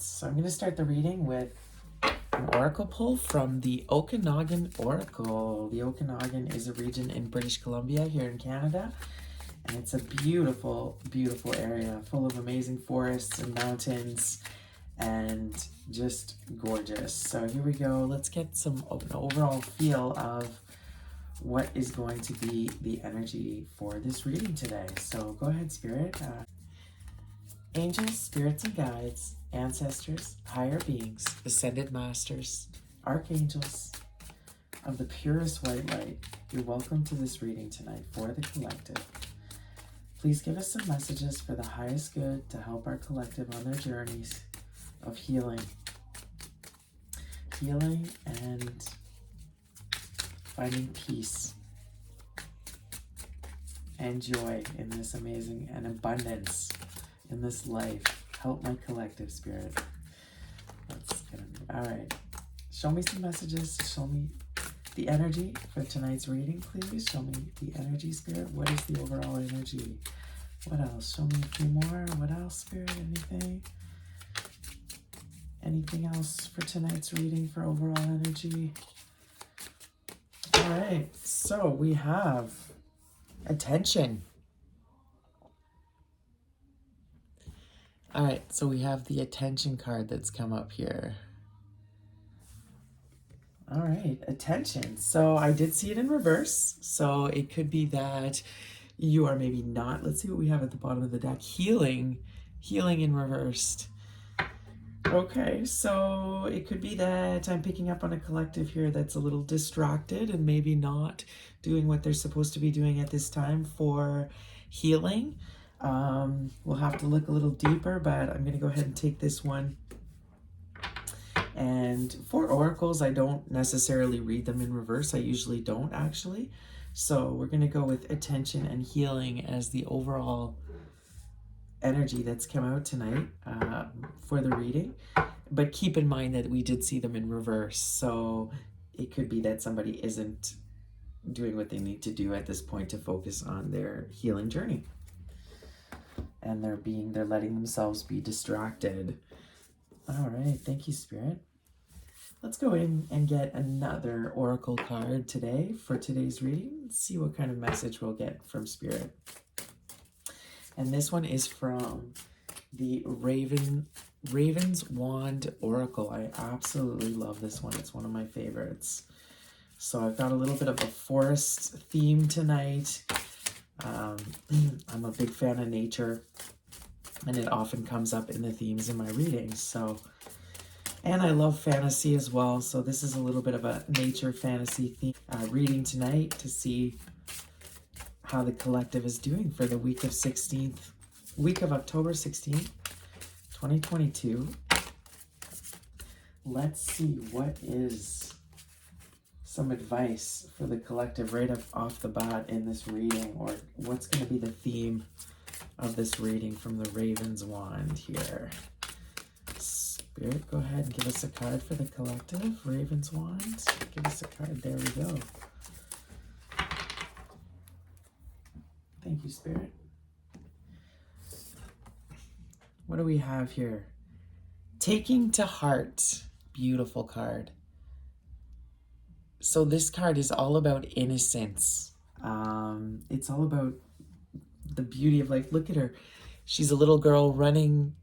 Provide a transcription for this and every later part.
right, so I'm going to start the reading with an oracle pull from the Okanagan Oracle. The Okanagan is a region in British Columbia here in Canada, and it's a beautiful, beautiful area full of amazing forests and mountains and just gorgeous. So here we go. Let's get an overall feel of what is going to be the energy for this reading today. So go ahead, Spirit. Angels, spirits and guides, ancestors, higher beings, ascended masters, archangels of the purest white light, you're welcome to this reading tonight for the collective. Please give us some messages for the highest good to help our collective on their journeys of healing and finding peace and joy in this amazing and abundance in this life. Help my collective, Spirit. That's gonna be all right. Show me some messages. Show me the energy for tonight's reading, please. Show me the energy, Spirit. What is the overall energy? What else? Show me a few more. What else, Spirit? Anything else for tonight's reading for overall energy? All right, so we have attention. All right, so we have the attention card that's come up here. All right, attention. So I did see it in reverse. So it could be that you are maybe not. Let's see what we have at the bottom of the deck. Healing in reversed. Okay, so it could be that I'm picking up on a collective here that's a little distracted and maybe not doing what they're supposed to be doing at this time for healing. We'll have to look a little deeper, but I'm going to go ahead and take this one. And for oracles, I don't necessarily read them in reverse. I usually don't, actually. So we're going to go with attention and healing as the overall energy that's come out tonight for the reading. But keep in mind that we did see them in reverse. So it could be that somebody isn't doing what they need to do at this point to focus on their healing journey. And they're letting themselves be distracted. All right, thank you, Spirit. Let's go in and get another oracle card today for today's reading. Let's see what kind of message we'll get from Spirit. And this one is from the Raven's Wand Oracle. I absolutely love this one. It's one of my favorites. So I've got a little bit of a forest theme tonight. I'm a big fan of nature, and it often comes up in the themes in my readings. So, and I love fantasy as well. So this is a little bit of a nature fantasy theme reading tonight to see how the collective is doing for the week of October 16th, 2022. Let's see what is some advice for the collective right up off the bat in this reading, or what's going to be the theme of this reading from the Raven's Wand here. Spirit, go ahead and give us a card for the collective. Raven's Wand, give us a card. There we go. Thank you, Spirit. What do we have here? Taking to heart. Beautiful card. So this card is all about innocence. It's all about the beauty of life. Look at her. She's a little girl running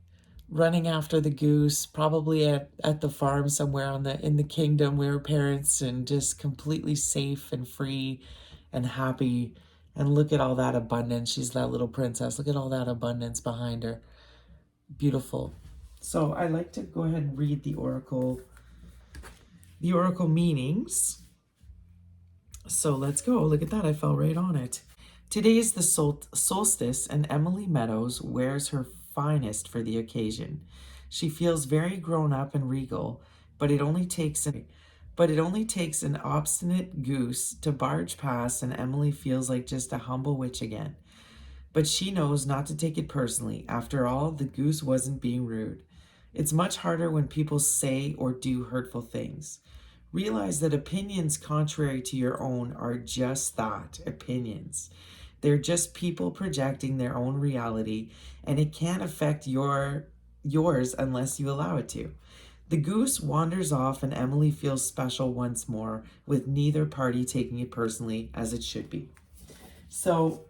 after the goose, probably at the farm somewhere in the kingdom where her parents, and just completely safe and free and happy. And look at all that abundance. She's that little princess. Look at all that abundance behind her. Beautiful. So I like to go ahead and read the oracle meanings. So let's go. Look at that. I fell right on it. Today is the solstice, and Emily Meadows wears her finest for the occasion. She feels very grown up and regal, but it only takes an obstinate goose to barge past, and Emily feels like just a humble witch again. But she knows not to take it personally. After all, the goose wasn't being rude. It's much harder when people say or do hurtful things. Realize that opinions contrary to your own are just that, opinions. They're just people projecting their own reality, and it can't affect your yours unless you allow it to. The goose wanders off and Emily feels special once more, with neither party taking it personally as it should be. So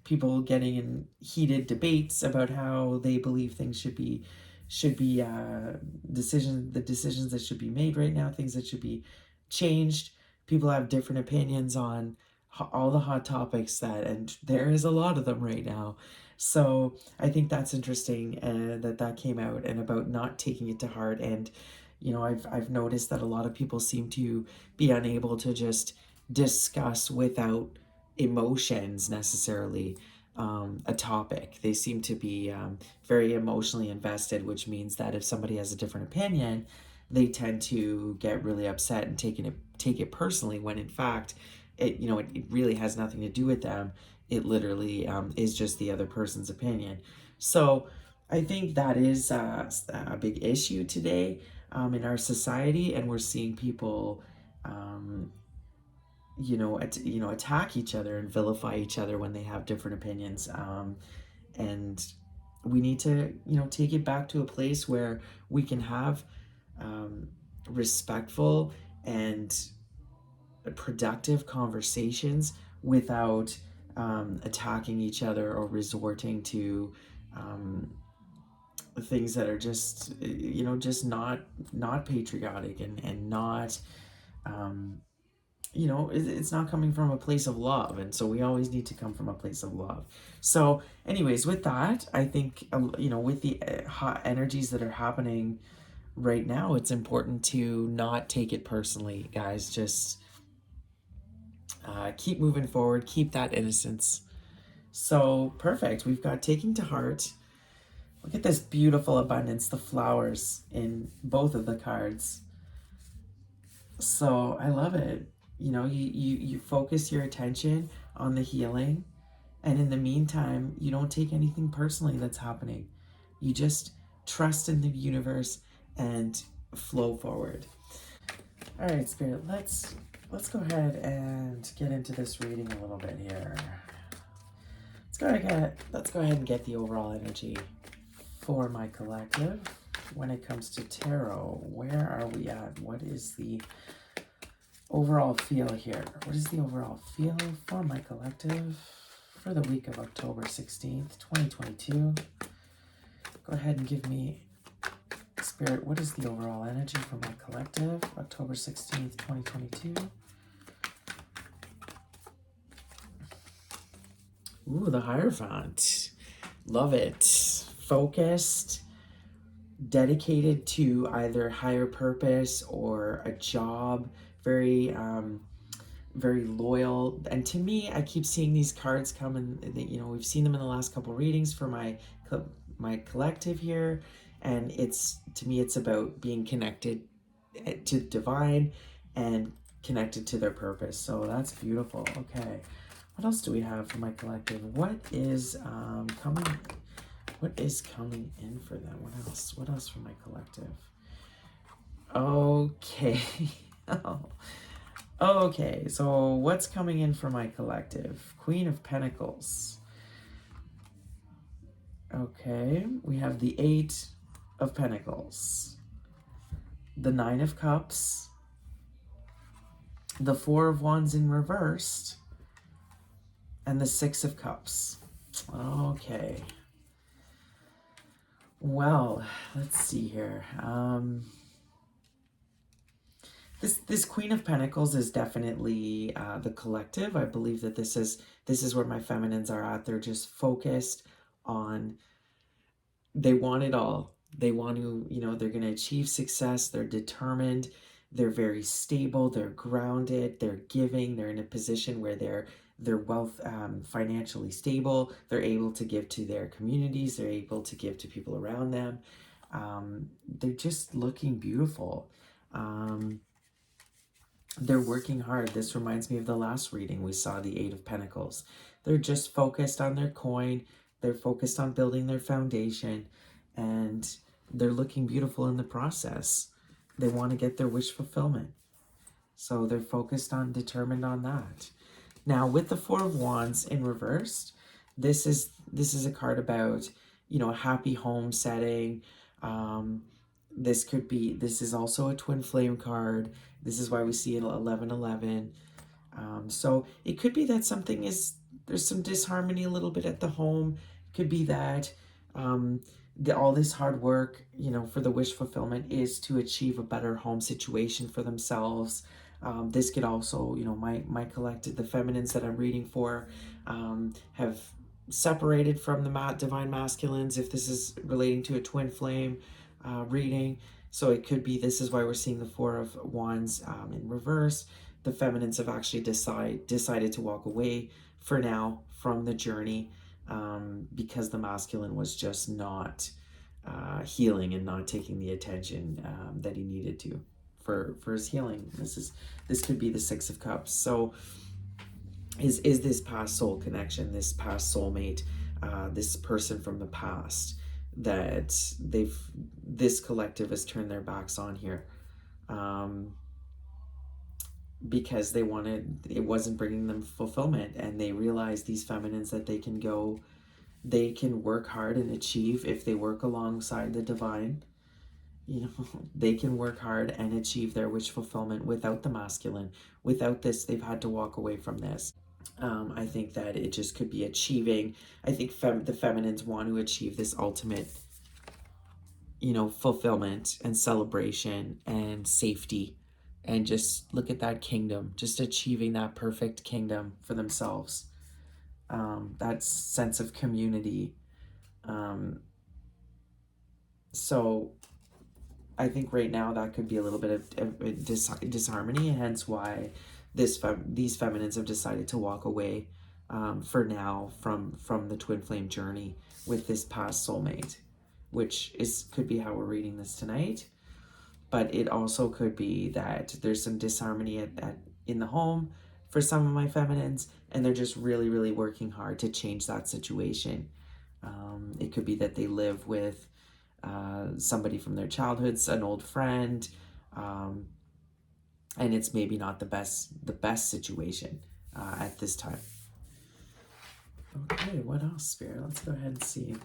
people getting in heated debates about how they believe things should be the decisions that should be made right now, things that should be changed. People have different opinions on all the hot topics and there is a lot of them right now. So I think that's interesting, that came out, and about not taking it to heart. And I've noticed that a lot of people seem to be unable to just discuss without emotions necessarily a topic. They seem to be very emotionally invested, which means that if somebody has a different opinion, they tend to get really upset and take it personally, when in fact it really has nothing to do with them. It literally is just the other person's opinion. So I think that is a big issue today in our society, and we're seeing people attack each other and vilify each other when they have different opinions. And we need to, take it back to a place where we can have respectful and productive conversations without attacking each other or resorting to things that are just, just not patriotic, and not it's not coming from a place of love. And so we always need to come from a place of love. So anyways, with that, I think with the hot energies that are happening right now, it's important to not take it personally, guys. Just keep moving forward, keep that innocence. So perfect, we've got taking to heart. Look at this beautiful abundance, the flowers in both of the cards. So I love it. You focus your attention on the healing, and in the meantime, you don't take anything personally that's happening. You just trust in the universe and flow forward. All right, Spirit, let's go ahead and get into this reading a little bit here. Let's go ahead and get the overall energy for my collective when it comes to tarot. Where are we at? What is the overall feel here? What is the overall feel for my collective for the week of October 16th, 2022? Go ahead and give me, Spirit, what is the overall energy for my collective, October 16th, 2022? Ooh, the Hierophant. Love it. Focused, dedicated to either higher purpose or a job, very very loyal. And to me, I keep seeing these cards come, and we've seen them in the last couple readings for my collective here, and to me it's about being connected to divine and connected to their purpose. So that's beautiful. Okay, what else do we have for my collective? What is coming in for them? What else for my collective? Okay. Okay, so what's coming in for my collective? Queen of Pentacles. Okay, we have the Eight of Pentacles, the Nine of Cups, the Four of Wands in reversed, and the Six of Cups. Okay. Well, let's see here. This Queen of Pentacles is definitely the collective. I believe that this is where my feminines are at. They're just focused on, they want it all. They want to, they're going to achieve success. They're determined. They're very stable. They're grounded. They're giving. They're in a position where they're wealth financially stable. They're able to give to their communities. They're able to give to people around them. They're just looking beautiful. They're working hard. This reminds me of the last reading. We saw the Eight of Pentacles. They're just focused on their coin. They're focused on building their foundation, and they're looking beautiful in the process. They want to get their wish fulfillment. So they're focused on, determined on that. Now with the Four of Wands in reversed, this is a card about, a happy home setting. This is also a twin flame card. This is why we see it 1111. So it could be that there's some disharmony a little bit at the home. It could be that all this hard work, for the wish fulfillment is to achieve a better home situation for themselves. This could also, my collective, the feminines that I'm reading for, have separated from the divine masculines, if this is relating to a twin flame reading. So it could be, this is why we're seeing the Four of Wands in reverse. The feminines have actually decided to walk away for now from the journey, because the masculine was just not healing and not taking the attention that he needed to for his healing. This could be the Six of Cups. So is this past soul connection, this past soulmate, this person from the past that this collective has turned their backs on here, because it wasn't bringing them fulfillment, and they realized, these feminines, that they can work hard and achieve if they work alongside the divine. They can work hard and achieve their wish fulfillment without the masculine. Without this, they've had to walk away from this. I think that it just could be achieving. I think the feminines want to achieve this ultimate, fulfillment and celebration and safety, and just look at that kingdom, just achieving that perfect kingdom for themselves. That sense of community. So I think right now that could be a little bit of disharmony, hence why these feminines have decided to walk away for now from the twin flame journey with this past soulmate, which could be how we're reading this tonight. But it also could be that there's some disharmony in the home for some of my feminines, and they're just really, really working hard to change that situation. It could be that they live with somebody from their childhoods, an old friend, and it's maybe not the best situation at this time. Okay, what else, Spirit? Let's go ahead and see.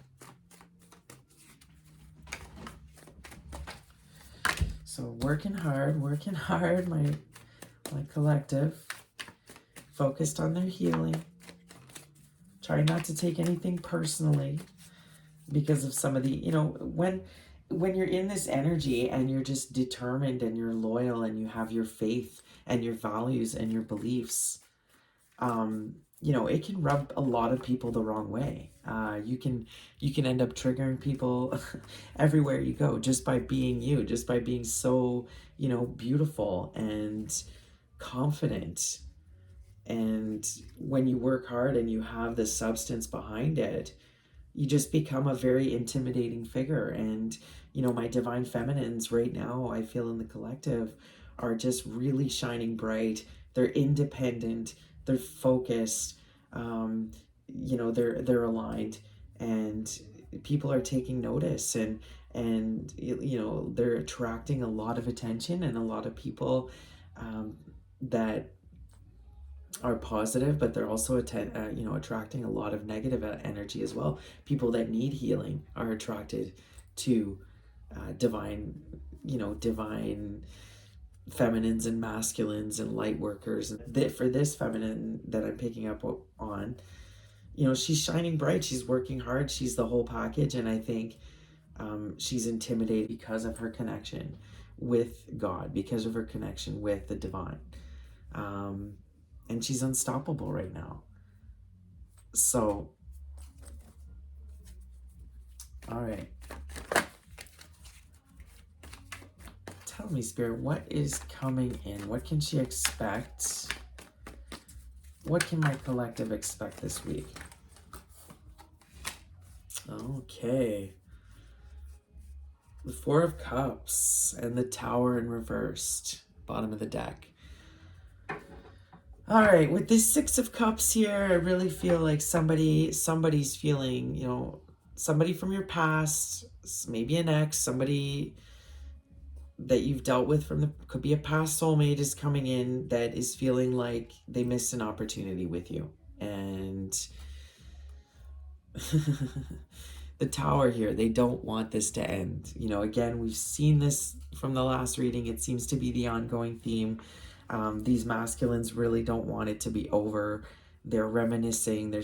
So working hard, my collective, focused on their healing, trying not to take anything personally because of some of the, when you're in this energy and you're just determined and you're loyal and you have your faith and your values and your beliefs, it can rub a lot of people the wrong way. You can end up triggering people everywhere you go, just by being you, just by being so, beautiful and confident. And when you work hard and you have the substance behind it, you just become a very intimidating figure. And, my divine feminines right now, I feel in the collective, are just really shining bright. They're independent. They're focused. They're aligned, and people are taking notice, and they're attracting a lot of attention and a lot of people that are positive, but they're also attracting a lot of negative energy as well. People that need healing are attracted to divine feminines and masculines and light workers. For this feminine that I'm picking up on, she's shining bright, she's working hard, she's the whole package, and I think she's intimidated because of her connection with God, because of her connection with the divine. And she's unstoppable right now. So, all right. Tell me, Spirit, what is coming in? What can she expect? What can my collective expect this week? Okay. The Four of Cups and the Tower in reversed, bottom of the deck. All right, with this Six of Cups here, I really feel like somebody's feeling, somebody from your past, maybe an ex, somebody that you've dealt with could be a past soulmate, is coming in that is feeling like they missed an opportunity with you. And the Tower here, they don't want this to end. You know, again, we've seen this from the last reading. It seems to be the ongoing theme. These masculines really don't want it to be over. They're reminiscing. They're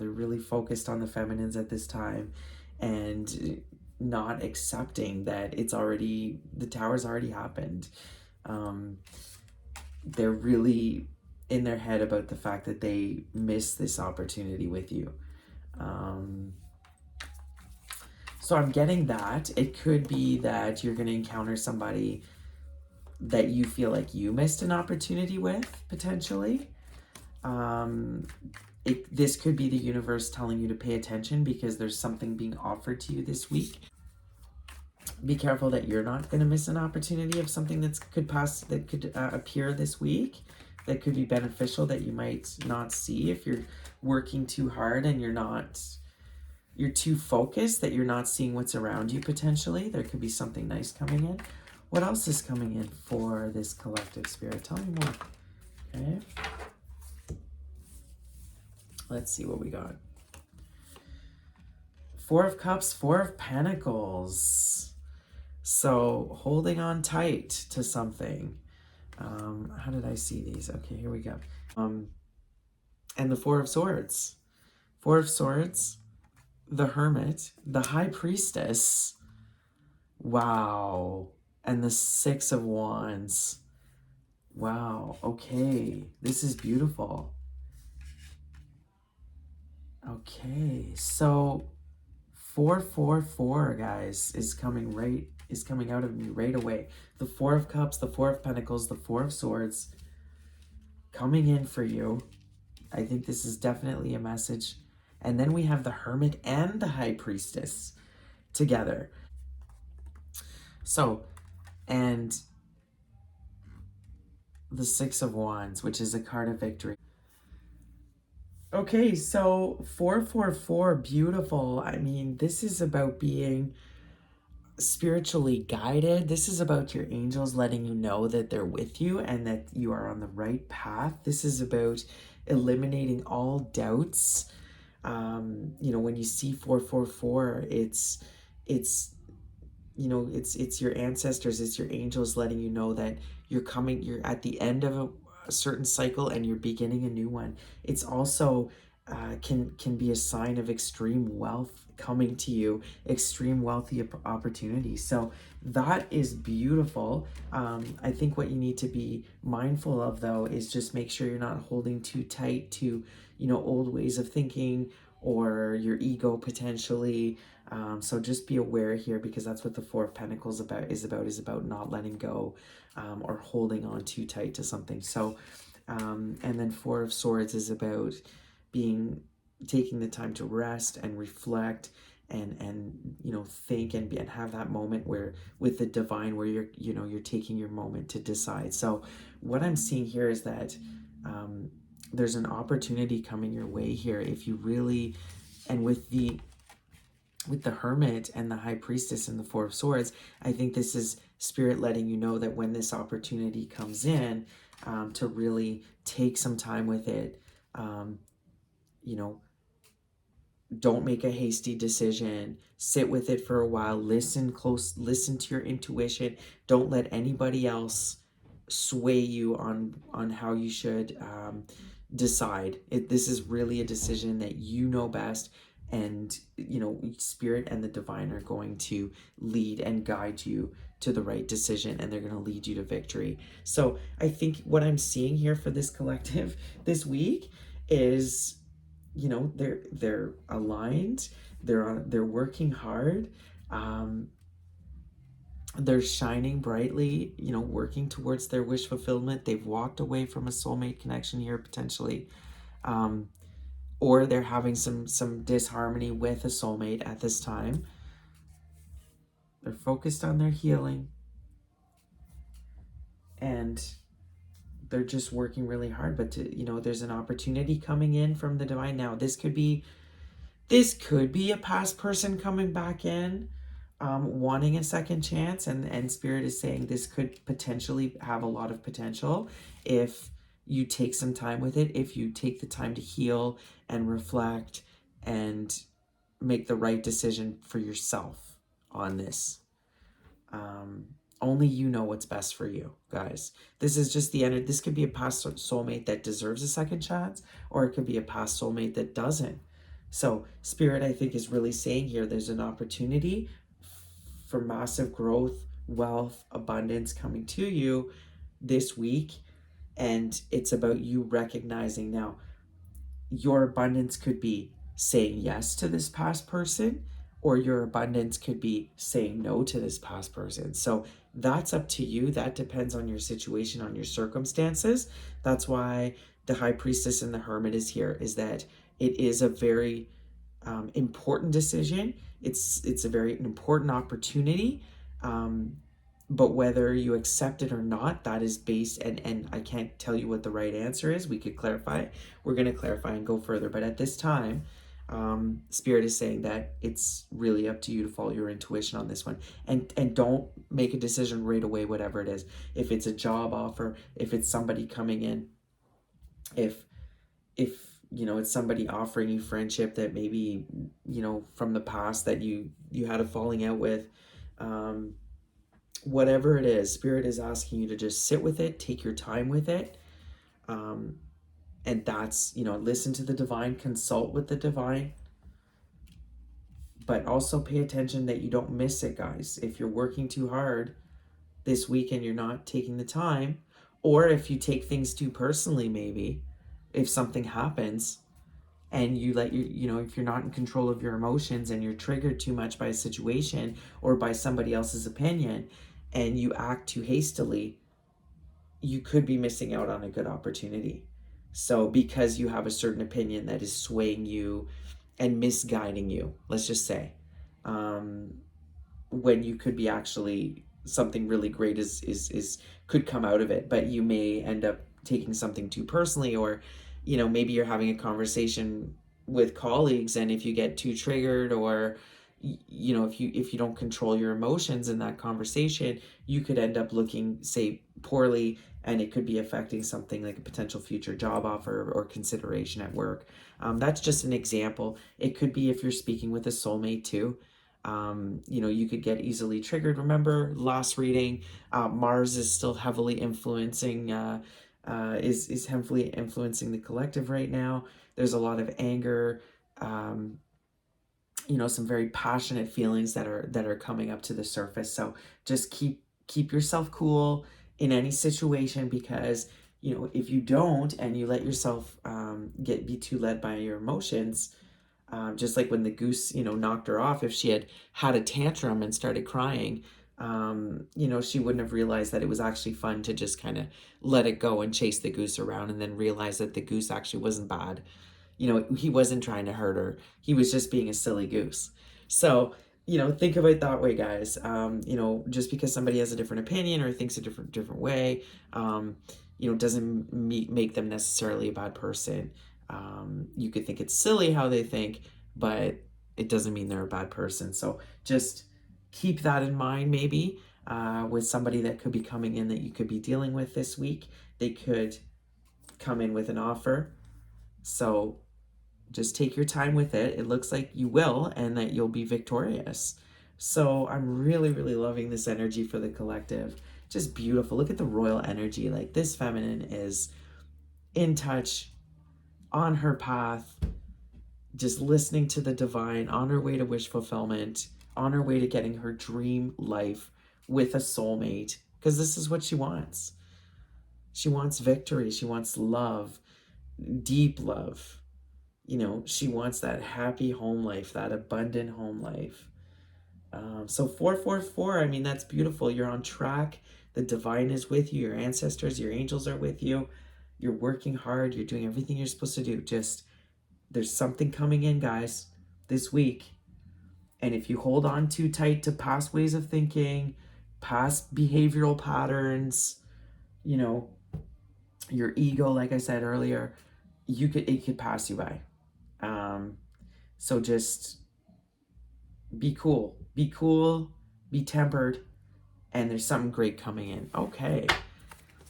really focused on the feminines at this time, and not accepting that the Tower's already happened. They're really in their head about the fact that they missed this opportunity with you. So I'm getting that. It could be that you're going to encounter somebody that you feel like you missed an opportunity with, potentially. This could be the universe telling you to pay attention because there's something being offered to you this week. Be careful that you're not going to miss an opportunity of something that could appear this week, that could be beneficial, that you might not see if you're working too hard and you're too focused, that you're not seeing what's around you. Potentially there could be something nice coming in. What else is coming in for this collective, Spirit? Tell me more. Okay, let's see what we got. Four of Cups, Four of Pentacles. So holding on tight to something. How did I see these? Okay, here we go. And the Four of Swords. Four of Swords, the Hermit, the High Priestess. Wow. And the Six of Wands. Wow. Okay. This is beautiful. Okay. So 444, guys, is coming out of me right away. The Four of Cups, the Four of Pentacles, the Four of Swords coming in for you. I think this is definitely a message. And then we have the Hermit and the High Priestess together. So, and the Six of Wands, which is a card of victory. Okay, so 444, beautiful. I mean, this is about being spiritually guided. This is about your angels letting you know that they're with you and that you are on the right path. This is about eliminating all doubts. When you see 444, it's your ancestors, it's your angels letting you know that you're at the end of a certain cycle and you're beginning a new one. It's also can be a sign of extreme wealth coming to you, extreme wealthy opportunities. So that is beautiful. I think what you need to be mindful of, though, is just make sure you're not holding too tight to old ways of thinking or your ego potentially. So just be aware here, because that's what the Four of Pentacles is about not letting go or holding on too tight to something. So and then Four of Swords is about taking the time to rest and reflect and think and have that moment where with the divine, where you're taking your moment to decide. So what I'm seeing here is that there's an opportunity coming your way here if you really, and with the Hermit and the High Priestess and the Four of Swords, I think this is Spirit letting you know that when this opportunity comes in, to really take some time with it. Don't make a hasty decision. Sit with it for a while. Listen to your intuition. Don't let anybody else sway you on how you should decide. This is really a decision that you know best, and Spirit and the divine are going to lead and guide you to the right decision, and they're going to lead you to victory. So I think what I'm seeing here for this collective this week is they're aligned, they're working hard, they're shining brightly, working towards their wish fulfillment. They've walked away from a soulmate connection here potentially, or they're having some disharmony with a soulmate at this time. They're focused on their healing, and they're just working really hard. But there's an opportunity coming in from the divine. Now this could be a past person coming back in, wanting a second chance, and Spirit is saying this could potentially have a lot of potential if you take some time with it, if you take the time to heal and reflect and make the right decision for yourself on this. Only you know what's best for you, guys. This is just the end. This could be a past soulmate that deserves a second chance, or it could be a past soulmate that doesn't. So Spirit, I think, is really saying here there's an opportunity for massive growth, wealth, abundance coming to you this week. And it's about you recognizing now your abundance could be saying yes to this past person, or your abundance could be saying no to this past person. So that's up to you. That depends on your situation, on your circumstances. That's why the High Priestess and the Hermit is here, is that it is a very important decision. It's a very important opportunity. But whether you accept it or not, that is based, and I can't tell you what the right answer is. We could clarify. We're going to clarify and go further. But at this time, Spirit is saying that it's really up to you to follow your intuition on this one. And don't make a decision right away, whatever it is. If it's a job offer, if it's somebody coming in, if it's somebody offering you friendship that maybe, from the past that you had a falling out with, whatever it is, Spirit is asking you to just sit with it, take your time with it. And that's, listen to the divine, consult with the divine, but also pay attention that you don't miss it, guys. If you're working too hard this week and you're not taking the time, or if you take things too personally, maybe if something happens and you let if you're not in control of your emotions and you're triggered too much by a situation or by somebody else's opinion and you act too hastily, you could be missing out on a good opportunity. So because you have a certain opinion that is swaying you and misguiding you, let's just say, when you could be actually something really great is could come out of it, but you may end up taking something too personally, or maybe you're having a conversation with colleagues, and if you get too triggered, or if you don't control your emotions in that conversation, you could end up looking, say, poorly, and it could be affecting something like a potential future job offer or consideration at work. That's just an example. It could be if you're speaking with a soulmate too. You could get easily triggered. Remember, last reading, Mars is still heavily influencing, is heavily influencing the collective right now. There's a lot of anger, some very passionate feelings that are coming up to the surface. So just keep yourself cool in any situation, because if you don't and you let yourself be too led by your emotions, just like when the goose knocked her off, if she had a tantrum and started crying, she wouldn't have realized that it was actually fun to just kind of let it go and chase the goose around, and then realize that the goose actually wasn't bad. He wasn't trying to hurt her. He was just being a silly goose. So, think of it that way, guys. Just because somebody has a different opinion or thinks a different way, doesn't make them necessarily a bad person. You could think it's silly how they think, but it doesn't mean they're a bad person. So just keep that in mind, maybe, with somebody that could be coming in that you could be dealing with this week. They could come in with an offer. So just take your time with it. It looks like you will, and that you'll be victorious. So I'm really, really loving this energy for the collective. Just beautiful. Look at the royal energy. Like, this feminine is in touch, on her path, just listening to the divine, on her way to wish fulfillment, on her way to getting her dream life with a soulmate, because this is what she wants. She wants victory. She wants love, deep love. She wants that happy home life, that abundant home life. So 444, I mean, that's beautiful. You're on track. The divine is with you. Your ancestors, your angels are with you. You're working hard. You're doing everything you're supposed to do. Just, there's something coming in, guys, this week. And if you hold on too tight to past ways of thinking, past behavioral patterns, your ego, like I said earlier, it could pass you by. So just be cool, be tempered, and there's something great coming in. Okay,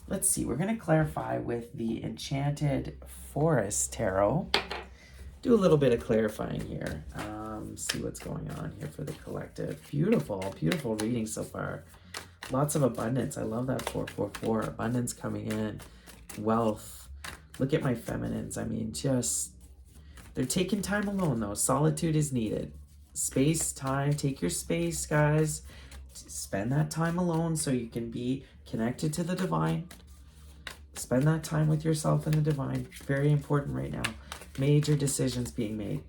let's see. We're going to clarify with the Enchanted Forest Tarot. Do a little bit of clarifying here. See what's going on here for the collective. Beautiful, beautiful reading so far. Lots of abundance. I love that 444. Abundance coming in. Wealth. Look at my feminines. I mean, just, they're taking time alone though. Solitude is needed. Space, time. Take your space, guys. Spend that time alone so you can be connected to the divine. Spend that time with yourself and the divine. Very important right now. Major decisions being made.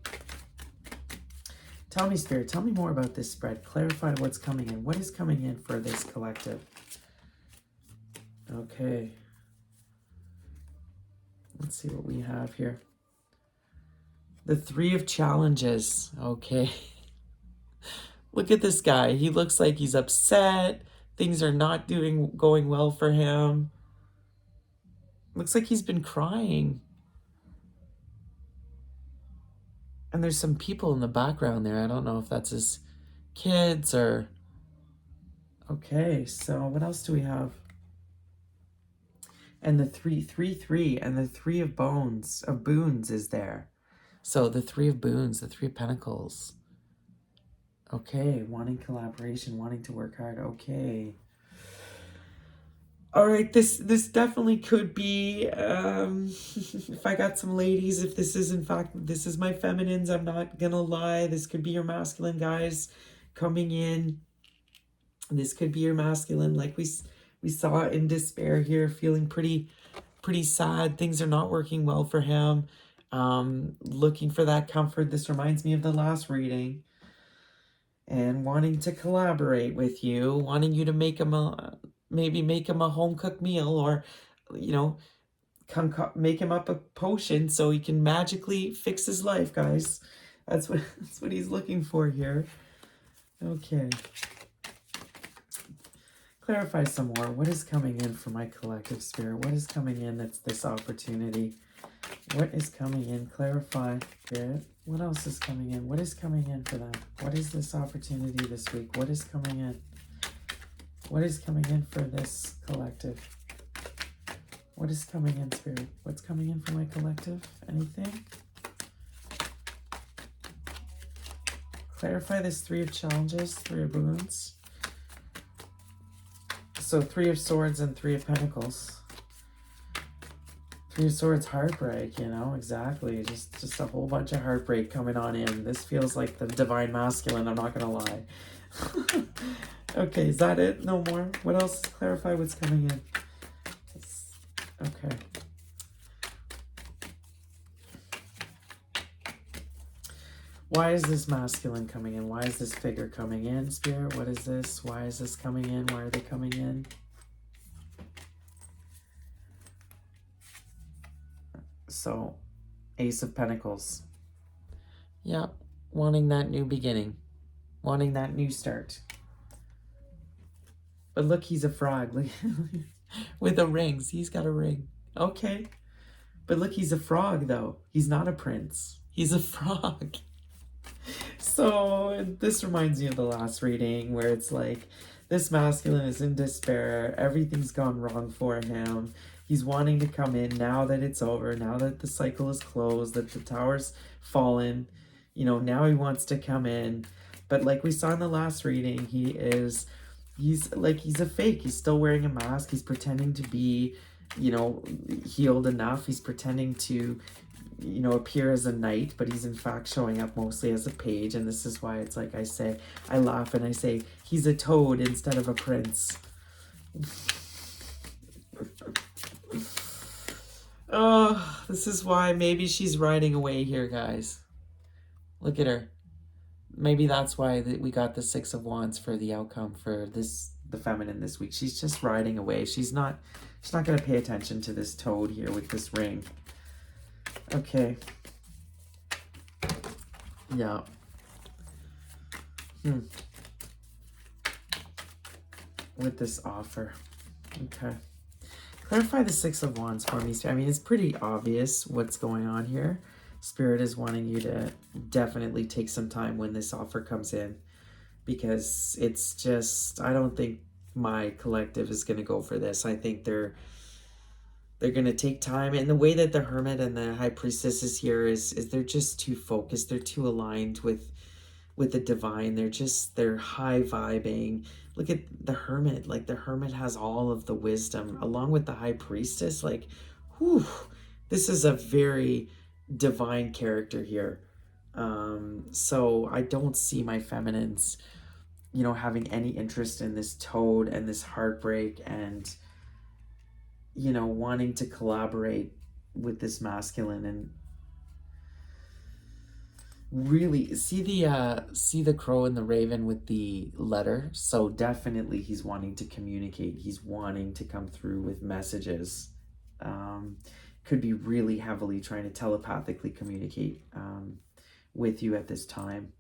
Tell me, Spirit, tell me more about this spread. Clarify what's coming in. What is coming in for this collective? Okay. Let's see what we have here. The 3 of challenges. Okay. Look at this guy. He looks like he's upset. Things are not going well for him. Looks like he's been crying. And there's some people in the background there. I don't know if that's his kids or... Okay, so what else do we have? And the 3 and the 3 of boons is there. So the 3 of boons, the 3 of pentacles. Okay, wanting collaboration, wanting to work hard. Okay. All right, this definitely could be, if I got some ladies, if this is, in fact, this is my feminines, I'm not gonna lie. This could be your masculine guys coming in. This could be your masculine, like we saw in despair here, feeling pretty sad. Things are not working well for him. Looking for that comfort. This reminds me of the last reading. And wanting to collaborate with you, wanting you to make him maybe make him a home-cooked meal, or, you know, make him up a potion so he can magically fix his life, guys. That's what he's looking for here. Okay. Clarify some more. What is coming in for my collective, Spirit? What is coming in that's this opportunity? What is coming in? Clarify, Spirit. What else is coming in? What is coming in for them? What is this opportunity this week? What is coming in? What is coming in for this collective? What is coming in, Spirit? What's coming in for my collective? Anything? Clarify this 3 of challenges, 3 of boons. So 3 of swords and 3 of pentacles. 3 of swords, heartbreak, you know, exactly. Just a whole bunch of heartbreak coming on in. This feels like the divine masculine, I'm not gonna lie. Okay, is that it? No more? What else? Clarify what's coming in. Okay. Why is this masculine coming in? Why is this figure coming in, Spirit? What is this? Why is this coming in? Why are they coming in? So, Ace of Pentacles. Yeah, wanting that new beginning. Wanting that new start. But look, he's a frog. Look, with the rings. He's got a ring. Okay. But look, he's a frog, though. He's not a prince. He's a frog. So this reminds me of the last reading where it's like this masculine is in despair. Everything's gone wrong for him. He's wanting to come in now that it's over, now that the cycle is closed, that the tower's fallen. You know, now he wants to come in. But like we saw in the last reading, he's a fake. He's still wearing a mask. He's pretending to be, you know, healed enough. He's pretending to, you know, appear as a knight, but he's in fact showing up mostly as a page. And this is why it's like I laugh and I say, he's a toad instead of a prince. Oh, this is why maybe she's riding away here, guys. Look at her. Maybe that's why we got the 6 of Wands for the outcome for the feminine this week. She's just riding away. She's not going to pay attention to this toad here with this ring. Okay. Yeah. With this offer. Okay. Clarify the 6 of Wands for me. I mean, it's pretty obvious what's going on here. Spirit is wanting you to definitely take some time when this offer comes in, because it's just, I don't think my collective is going to go for this. I think they're going to take time. And the way that the Hermit and the High Priestess is here is they're just too focused. They're too aligned with with the divine. They're high vibing. Look at the hermit. Like the hermit has all of the wisdom along with the high priestess. Like, whew, this is a very divine character here. So I don't see my feminines, having any interest in this toad and this heartbreak and, wanting to collaborate with this masculine and really see the crow and the raven with the letter. So definitely he's wanting to communicate. He's wanting to come through with messages. Could be really heavily trying to telepathically communicate with you at this time.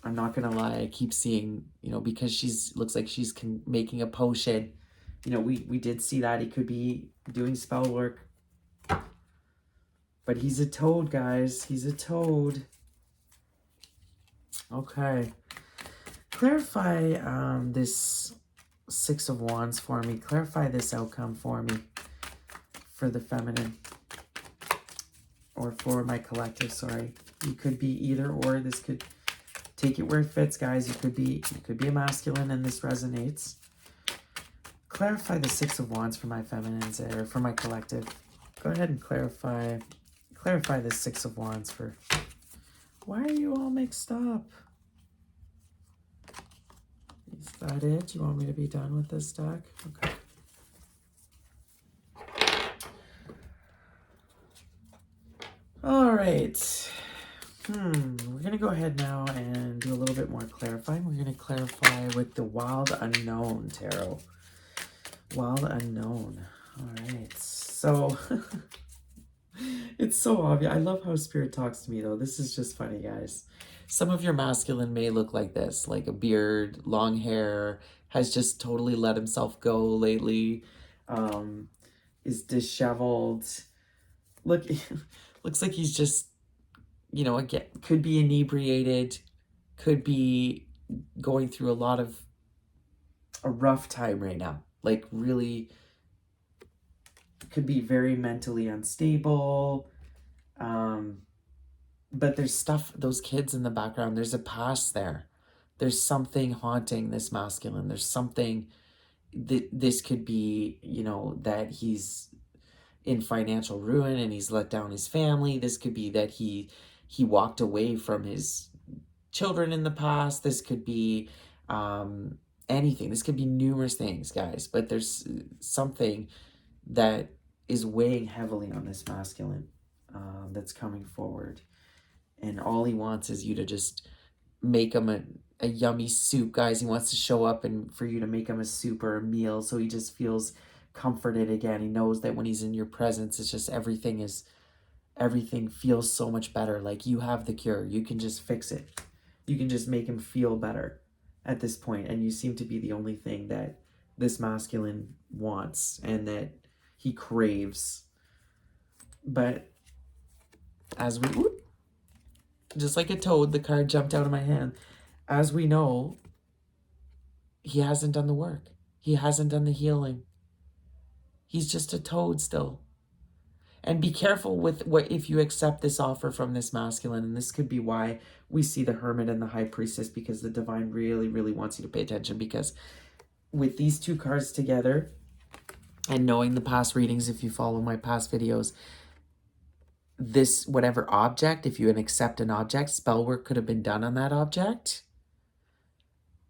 I'm not gonna lie, I keep seeing, because looks like she's making a potion. We did see that he could be doing spell work. But he's a toad, guys. He's a toad. Okay. Clarify this Six of Wands for me. Clarify this outcome for me. For the feminine. Or for my collective, sorry. You could be either or. This could take it where it fits, guys. You could be a masculine and this resonates. Clarify the Six of Wands for my feminines or for my collective. Go ahead and clarify the Six of Wands for... Why are you all mixed up? Is that it? You want me to be done with this deck? Okay. All right. We're going to go ahead now and do a little bit more clarifying. We're going to clarify with the Wild Unknown Tarot. Wild Unknown. All right. So... It's so obvious. I love how Spirit talks to me, though. This is just funny, guys. Some of your masculine may look like this, like a beard, long hair, has just totally let himself go lately, is disheveled. Look, looks like he's just, again, could be inebriated, could be going through a rough time right now. Like, really... could be very mentally unstable. But there's stuff, those kids in the background, there's a past there. There's something haunting this masculine. There's something that this could be, that he's in financial ruin and he's let down his family. This could be that he walked away from his children in the past. This could be anything. This could be numerous things, guys. But there's something that is weighing heavily on this masculine that's coming forward. And all he wants is you to just make him a yummy soup, guys. He wants to show up and for you to make him a soup or a meal so he just feels comforted again. He knows that when he's in your presence, it's just everything feels so much better. Like you have the cure. You can just fix it. You can just make him feel better at this point. And you seem to be the only thing that this masculine wants and that he craves. But as we... just like a toad, the card jumped out of my hand. As we know, he hasn't done the work. He hasn't done the healing. He's just a toad still. And be careful with if you accept this offer from this masculine. And this could be why we see the Hermit and the High Priestess, because the Divine really, really wants you to pay attention. Because with these two cards together, and knowing the past readings, if you follow my past videos, this, whatever object, if you accept an object, spell work could have been done on that object.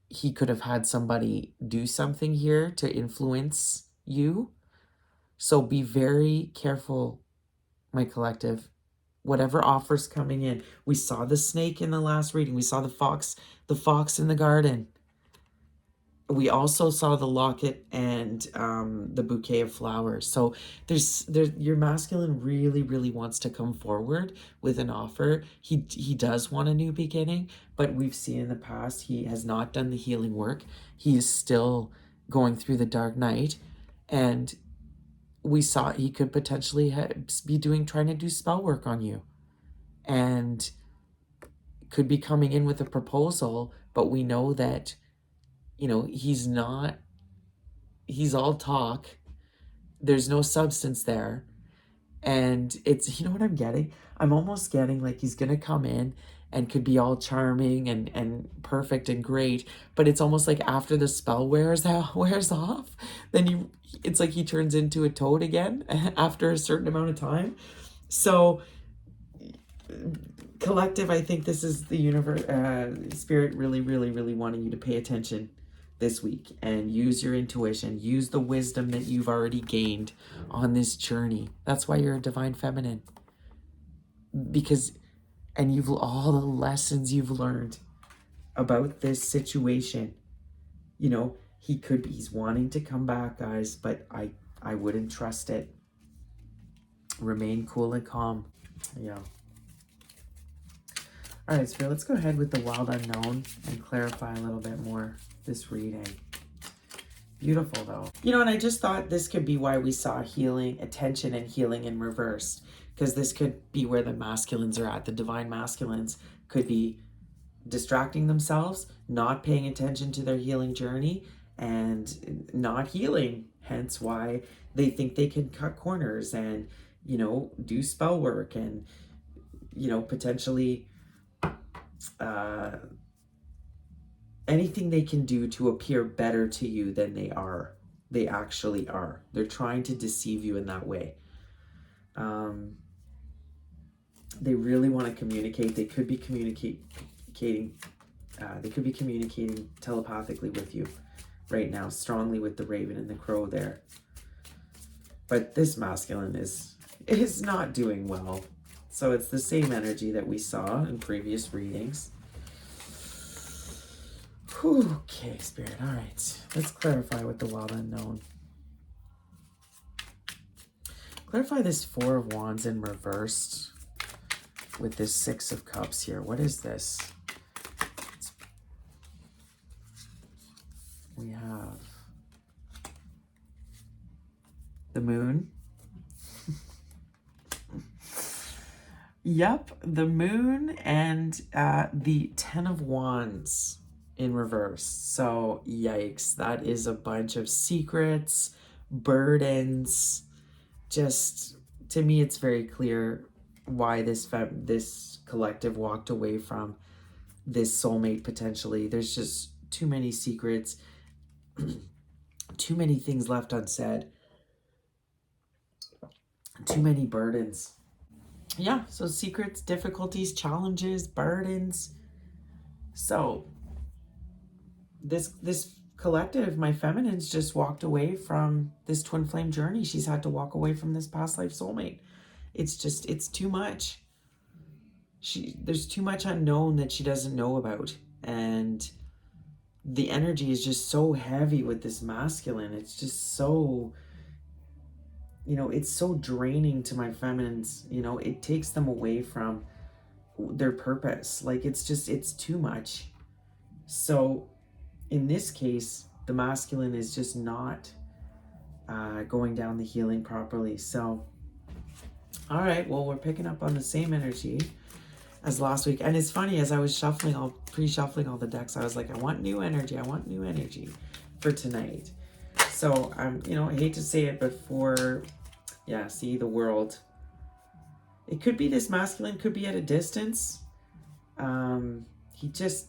He could have had somebody do something here to influence you. So be very careful, my collective. Whatever offers coming in. We saw the snake in the last reading. We saw the fox in the garden. We also saw the locket and the bouquet of flowers. So your masculine really, really wants to come forward with an offer. He does want a new beginning, but we've seen in the past he has not done the healing work. He is still going through the dark night, and we saw he could potentially be trying to do spell work on you, and could be coming in with a proposal. But we know that, he's all talk. There's no substance there. And it's, what I'm getting? I'm almost getting like he's going to come in and could be all charming and perfect and great, but it's almost like after the spell wears off, then it's like he turns into a toad again after a certain amount of time. So collective, I think this is the universe, spirit really, really, really wanting you to pay attention this week and use your intuition, use the wisdom that you've already gained on this journey. That's why you're a divine feminine, because, and you've all the lessons you've learned about this situation. You know, he's wanting to come back, guys, but I wouldn't trust it. Remain cool and calm. Yeah. All right, Spirit, let's go ahead with the wild unknown and clarify a little bit more this reading. Beautiful, though. You know, and I just thought this could be why we saw healing, attention, and healing in reverse, because this could be where the masculines are at. The divine masculines could be distracting themselves, not paying attention to their healing journey, and not healing. Hence why they think they can cut corners and, you know, do spell work and, you know, potentially anything they can do to appear better to you than they actually are. They're trying to deceive you in that way. They really want to communicate. They could be communicating telepathically with you right now, strongly with the raven and the crow there. But this masculine is not doing well. So it's the same energy that we saw in previous readings. Okay, Spirit. All right. Let's clarify with the wild unknown. Clarify this Four of Wands in reversed with this Six of Cups here. What is this? We have the Moon. Yep, the Moon and the Ten of Wands in reverse. So, yikes, that is a bunch of secrets, burdens. Just, to me, it's very clear why this collective walked away from this soulmate potentially. There's just too many secrets, too many things left unsaid, too many burdens. Yeah, so secrets, difficulties, challenges, burdens. So this collective, my feminines, just walked away from this twin flame journey. She's had to walk away from this past life soulmate. It's too much. There's too much unknown that she doesn't know about. And the energy is just so heavy with this masculine. It's just so, you know, it's so draining to my feminines. You know, it takes them away from their purpose. Like, it's too much. So in this case, the masculine is just not going down the healing properly. So, all right, well, we're picking up on the same energy as last week. And it's funny, as I was pre-shuffling all the decks, I was like, I want new energy. I want new energy for tonight. So, you know, I hate to say it, but see the world. It could be this masculine could be at a distance. He just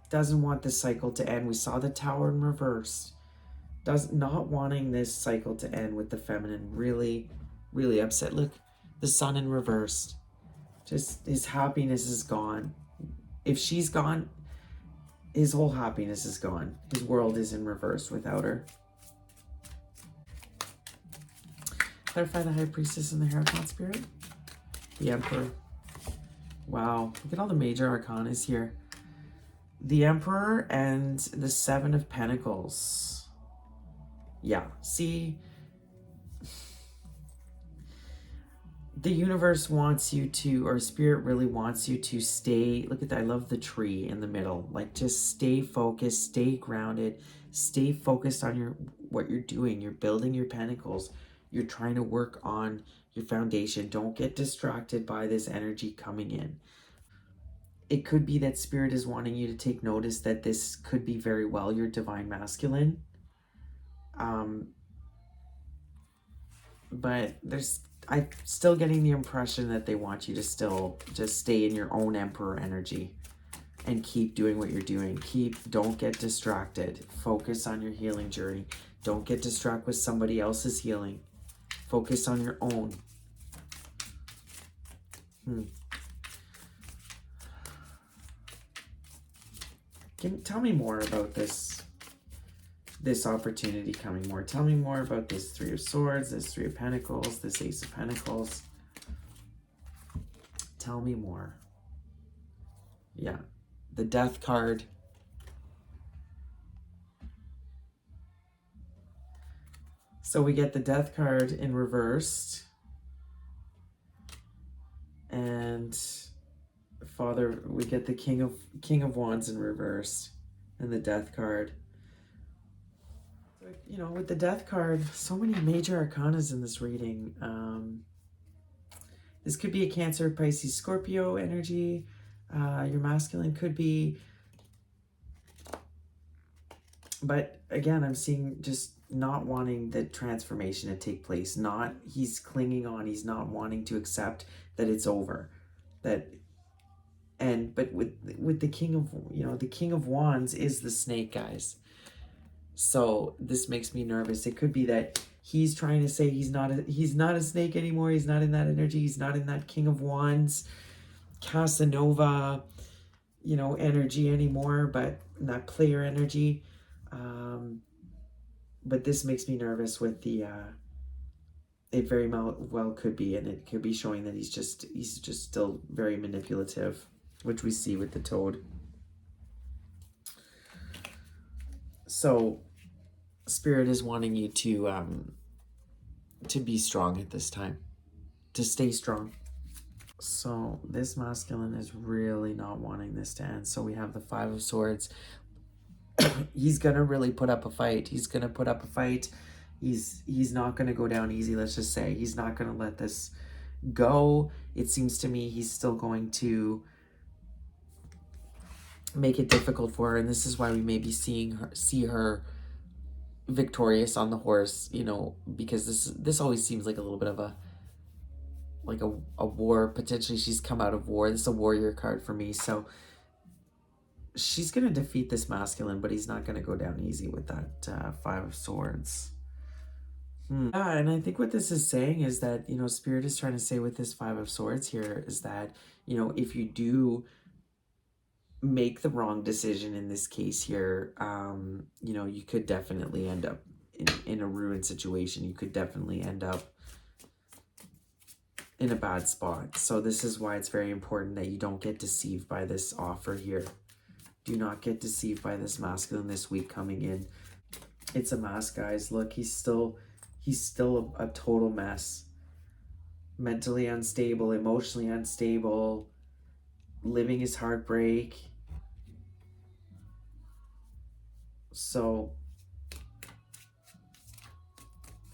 doesn't want this cycle to end. We saw the Tower in reverse. Not wanting this cycle to end with the feminine. Really, really upset. Look, the Sun in reverse. Just his happiness is gone. If she's gone, his whole happiness is gone. His world is in reverse without her. Clarify the High Priestess and the Hierophant Spirit. The Emperor. Wow, look at all the major arcanas here. The Emperor and the Seven of Pentacles. Yeah, see, the universe wants you to, or Spirit really wants you to stay, look at that, I love the tree in the middle. Like, just stay focused, stay grounded, stay focused on what you're doing. You're building your pentacles. You're trying to work on your foundation. Don't get distracted by this energy coming in. It could be that Spirit is wanting you to take notice that this could be very well your divine masculine. But I'm still getting the impression that they want you to still just stay in your own Emperor energy and keep doing what you're doing. Don't get distracted. Focus on your healing journey. Don't get distracted with somebody else's healing. Focus on your own. Tell me more about this opportunity coming more. Tell me more about this Three of Swords, this Three of Pentacles, this Ace of Pentacles. Tell me more. Yeah. The Death card. So we get the Death card in reversed. And Father, we get the King of Wands in reversed. And the Death card. You know, with the Death card, so many major arcanas in this reading. This could be a Cancer, Pisces, Scorpio energy. Your masculine could be. But again, I'm seeing just not wanting the transformation to take place. He's clinging on. He's not wanting to accept that it's over. But with the King of, the King of Wands is the snake, guys. So this makes me nervous. It could be that he's trying to say he's not a snake anymore. He's not in that energy. He's not in that King of Wands, Casanova, energy anymore, but that player energy. But this makes me nervous with the, it very well could be, and it could be showing that he's just still very manipulative, which we see with the Toad. So Spirit is wanting you to be strong at this time, to stay strong. So this masculine is really not wanting this to end. So we have the Five of Swords. He's gonna really put up a fight. He's gonna put up a fight. He's not gonna go down easy. Let's just say he's not gonna let this go. It seems to me he's still going to make it difficult for her, and this is why we may be see her victorious on the horse, because this always seems like a little bit of a war. Potentially she's come out of war. This is a warrior card for me, so she's gonna defeat this masculine, but he's not gonna go down easy with that Five of Swords. Yeah, and I think what this is saying is that, Spirit is trying to say with this Five of Swords here is that, if you do make the wrong decision in this case here, you could definitely end up in a ruined situation. You could definitely end up in a bad spot. So this is why it's very important that you don't get deceived by this offer here. Do not get deceived by this masculine this week coming in. It's a mask, guys. Look, he's still a total mess. Mentally unstable, emotionally unstable, living his heartbreak. So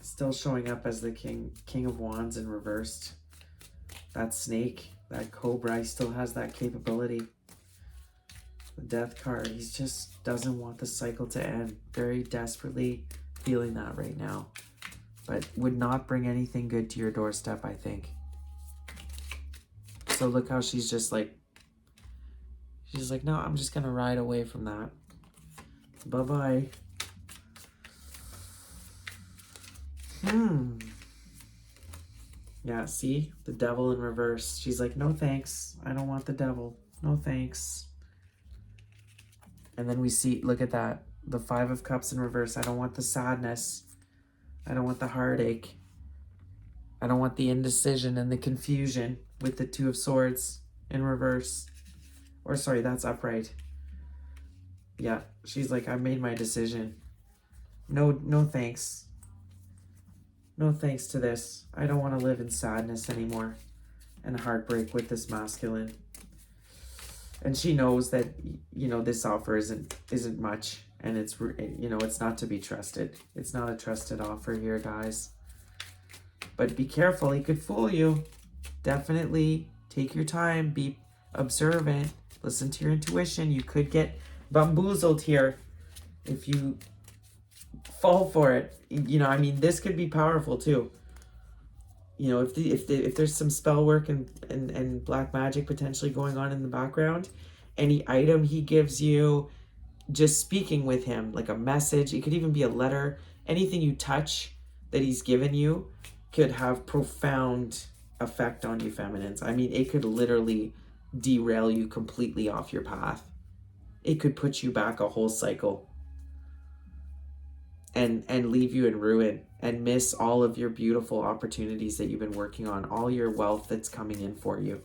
still showing up as the King of Wands in reversed. That snake, that cobra, he still has that capability. The Death card, he just doesn't want the cycle to end. Very desperately feeling that right now. But would not bring anything good to your doorstep, I think. So look how she's like, no, I'm just going to ride away from that. Bye-bye. Yeah, see? The Devil in reverse. She's like, no thanks. I don't want the devil. No thanks. And then we see, look at that. The Five of Cups in reverse. I don't want the sadness. I don't want the heartache. I don't want the indecision and the confusion with the Two of Swords in reverse. Or sorry, that's upright. Yeah, she's like, I made my decision. No thanks. No thanks to this. I don't want to live in sadness anymore and heartbreak with this masculine. And she knows that, this offer isn't much, and it's, it's not to be trusted. It's not a trusted offer here, guys. But be careful. He could fool you. Definitely take your time. Be observant. Listen to your intuition. You could get bamboozled here if you fall for it. This could be powerful too. You know, if there's some spell work and black magic potentially going on in the background, any item he gives you, just speaking with him, like a message, it could even be a letter, anything you touch that he's given you could have profound effect on you, feminines. I mean, it could literally derail you completely off your path. It could put you back a whole cycle and leave you in ruin and miss all of your beautiful opportunities that you've been working on, all your wealth that's coming in for you.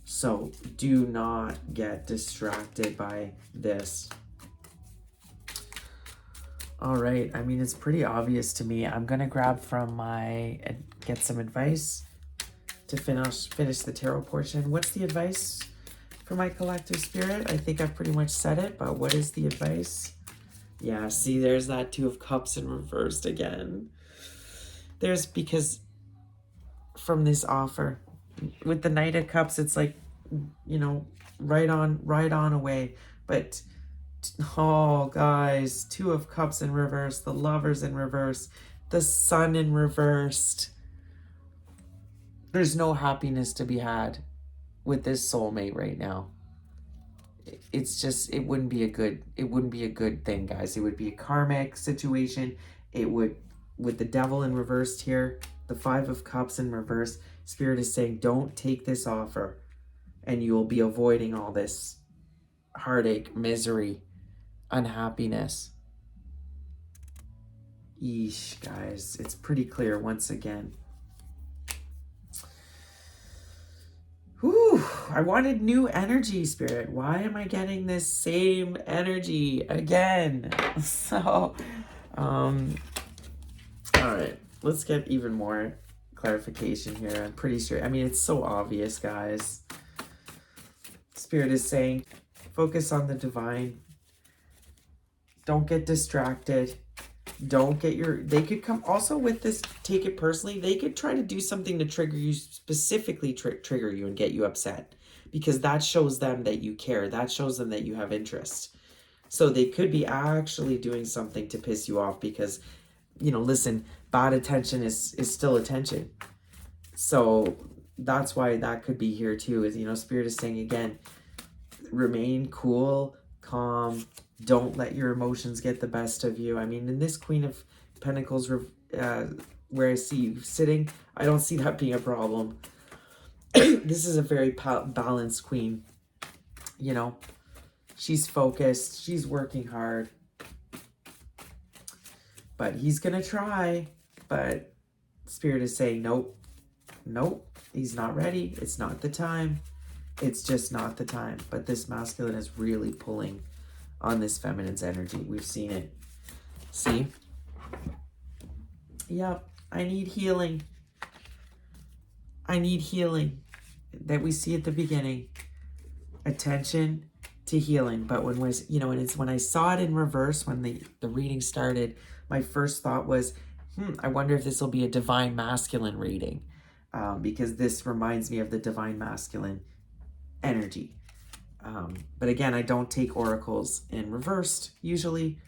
So do not get distracted by this. All right, I mean, it's pretty obvious to me. I'm gonna grab from get some advice to finish the tarot portion. What's the advice for my collective spirit? I think I've pretty much said it, but what is the advice? Yeah, see, there's that Two of Cups in reversed again. Because from this offer, with the Knight of Cups, it's like, you know, right on away. But, oh, guys, Two of Cups in reverse, the Lovers in reverse, the Sun in reversed. There's no happiness to be had with this soulmate right now. It's just, it wouldn't be a good thing, guys. It would be a karmic situation. It would, with the Devil in reversed here, the Five of Cups in reverse, Spirit is saying, don't take this offer and you will be avoiding all this heartache, misery, unhappiness. Yeesh, guys, it's pretty clear once again. Whew, I wanted new energy, Spirit. Why am I getting this same energy again? So, all right, let's get even more clarification here. I'm pretty sure, I mean, it's so obvious, guys. Spirit is saying, focus on the divine. Don't get distracted. Don't get they could come also with this, take it personally, they could try to do something to trigger you, specifically trigger you and get you upset, because that shows them that you care. That shows them that you have interest. So they could be actually doing something to piss you off because, you know, listen, bad attention is still attention. So that's why that could be here too, is, you know, Spirit is saying again, remain cool, calm. Don't let your emotions get the best of you. I mean, in this Queen of Pentacles, where I see you sitting, I don't see that being a problem. This is a very balanced Queen. You know, she's focused. She's working hard. But he's going to try. But Spirit is saying, nope. Nope. He's not ready. It's not the time. It's just not the time. But this masculine is really pulling on this feminine's energy. We've seen it. See? Yep. I need healing. I need healing. That we see at the beginning. Attention to healing. But when when I saw it in reverse, when the reading started, my first thought was, I wonder if this will be a divine masculine reading. Because this reminds me of the divine masculine energy. But again, I don't take oracles in reversed usually.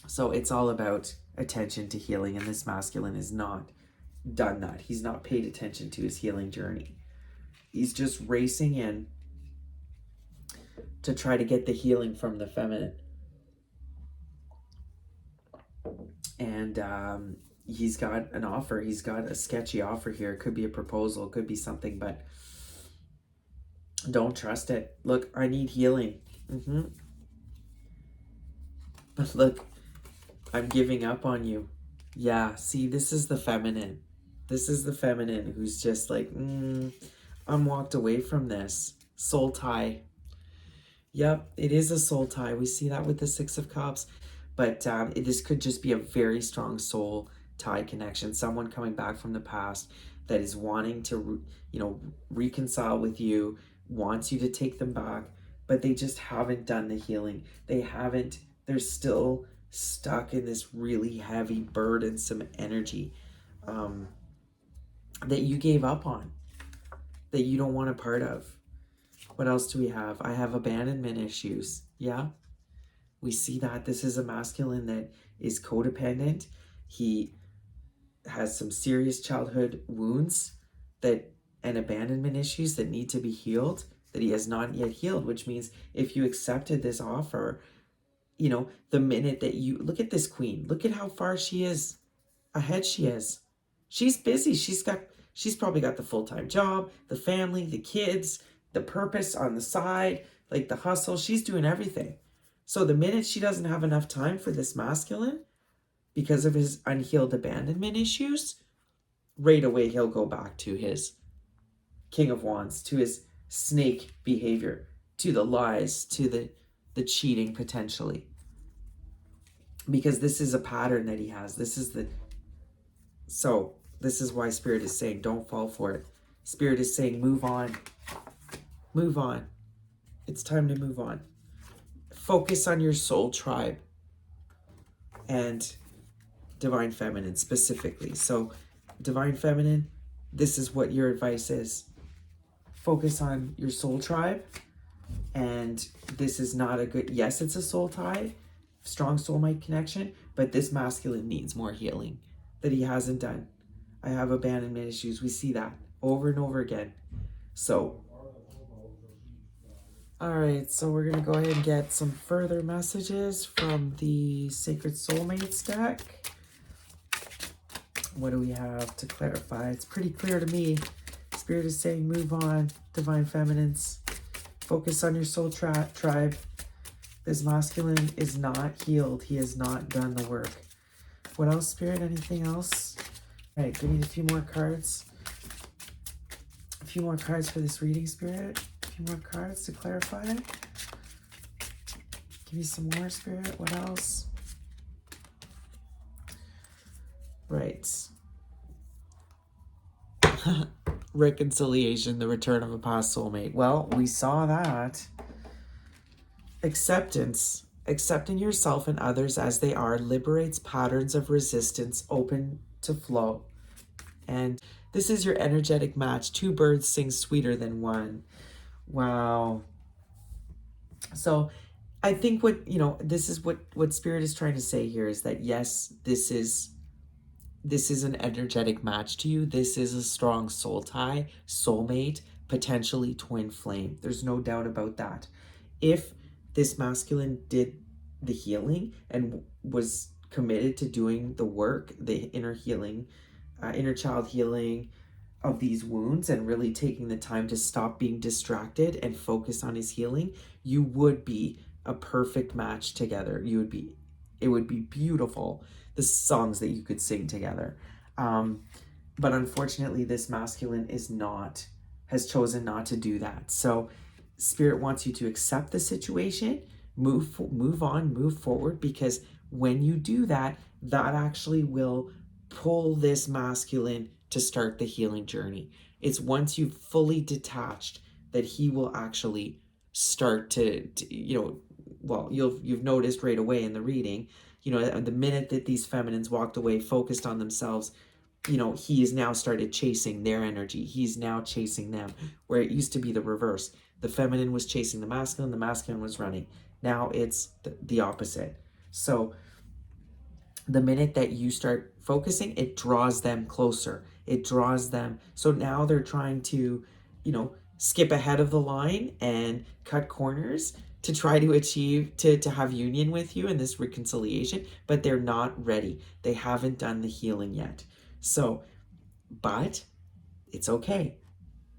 So it's all about attention to healing. And this masculine has not done that. He's not paid attention to his healing journey. He's just racing in to try to get the healing from the feminine. And he's got an offer. He's got a sketchy offer here. It could be a proposal. It could be something, but don't trust it. Look, I need healing. But look, I'm giving up on you. Yeah, see, this is the feminine. This is the feminine who's just like, I'm walked away from this. Soul tie. Yep, it is a soul tie. We see that with the Six of Cups. But this could just be a very strong soul tie connection. Someone coming back from the past that is wanting to, reconcile with you, wants you to take them back, but they just haven't done the healing. They're still stuck in this really heavy, burdensome energy that you gave up on, that you don't want a part of. What else do we have? I have abandonment issues. Yeah, we see that this is a masculine that is codependent. He has some serious childhood wounds that and abandonment issues that need to be healed, that he has not yet healed, which means if you accepted this offer, the minute that you look at this queen, look at how far she is ahead she is. She's busy. She's probably got the full-time job, the family, the kids, the purpose on the side, like the hustle. She's doing everything. So the minute she doesn't have enough time for this masculine because of his unhealed abandonment issues, right away he'll go back to his King of Wands, to his snake behavior, to the lies, to the cheating potentially. Because this is a pattern that he has. This is why Spirit is saying don't fall for it. Spirit is saying move on. Move on. It's time to move on. Focus on your soul tribe and Divine Feminine specifically. So Divine Feminine, this is what your advice is. Focus on your soul tribe. And this is not a good, yes, it's a soul tie, strong soulmate connection, but this masculine needs more healing that he hasn't done. I have abandonment issues. We see that over and over again. So, all right, so we're going to go ahead and get some further messages from the Sacred Soulmates deck. What do we have to clarify? It's pretty clear to me. Spirit is saying move on, Divine Feminines. Focus on your soul tribe. This masculine is not healed. He has not done the work. What else, Spirit? Anything else? All right, give me a few more cards. A few more cards for this reading, Spirit. A few more cards to clarify. Give me some more, Spirit. What else? Right. Reconciliation, the return of a past soulmate. Well, we saw that. Acceptance. Accepting yourself and others as they are liberates patterns of resistance open to flow. And this is your energetic match. Two birds sing sweeter than one. Wow. So I think this is what Spirit is trying to say here is that, yes, this is an energetic match to you. This is a strong soul tie, soulmate, potentially twin flame. There's no doubt about that. If this masculine did the healing and was committed to doing the work, the inner healing, inner child healing of these wounds, and really taking the time to stop being distracted and focus on his healing, you would be a perfect match together. It would be beautiful, the songs that you could sing together. But unfortunately, this masculine has chosen not to do that. So Spirit wants you to accept the situation, move on, move forward, because when you do that, that actually will pull this masculine to start the healing journey. It's once you've fully detached that he will actually start to you've noticed right away in the reading, the minute that these feminines walked away, focused on themselves, he has now started chasing their energy. He's now chasing them, where it used to be the reverse. The feminine was chasing the masculine was running. Now it's the opposite. So the minute that you start focusing, it draws them closer. It draws them. So now they're trying to, skip ahead of the line and cut corners to try to achieve, to have union with you in this reconciliation, but they're not ready. They haven't done the healing yet. So, but it's okay.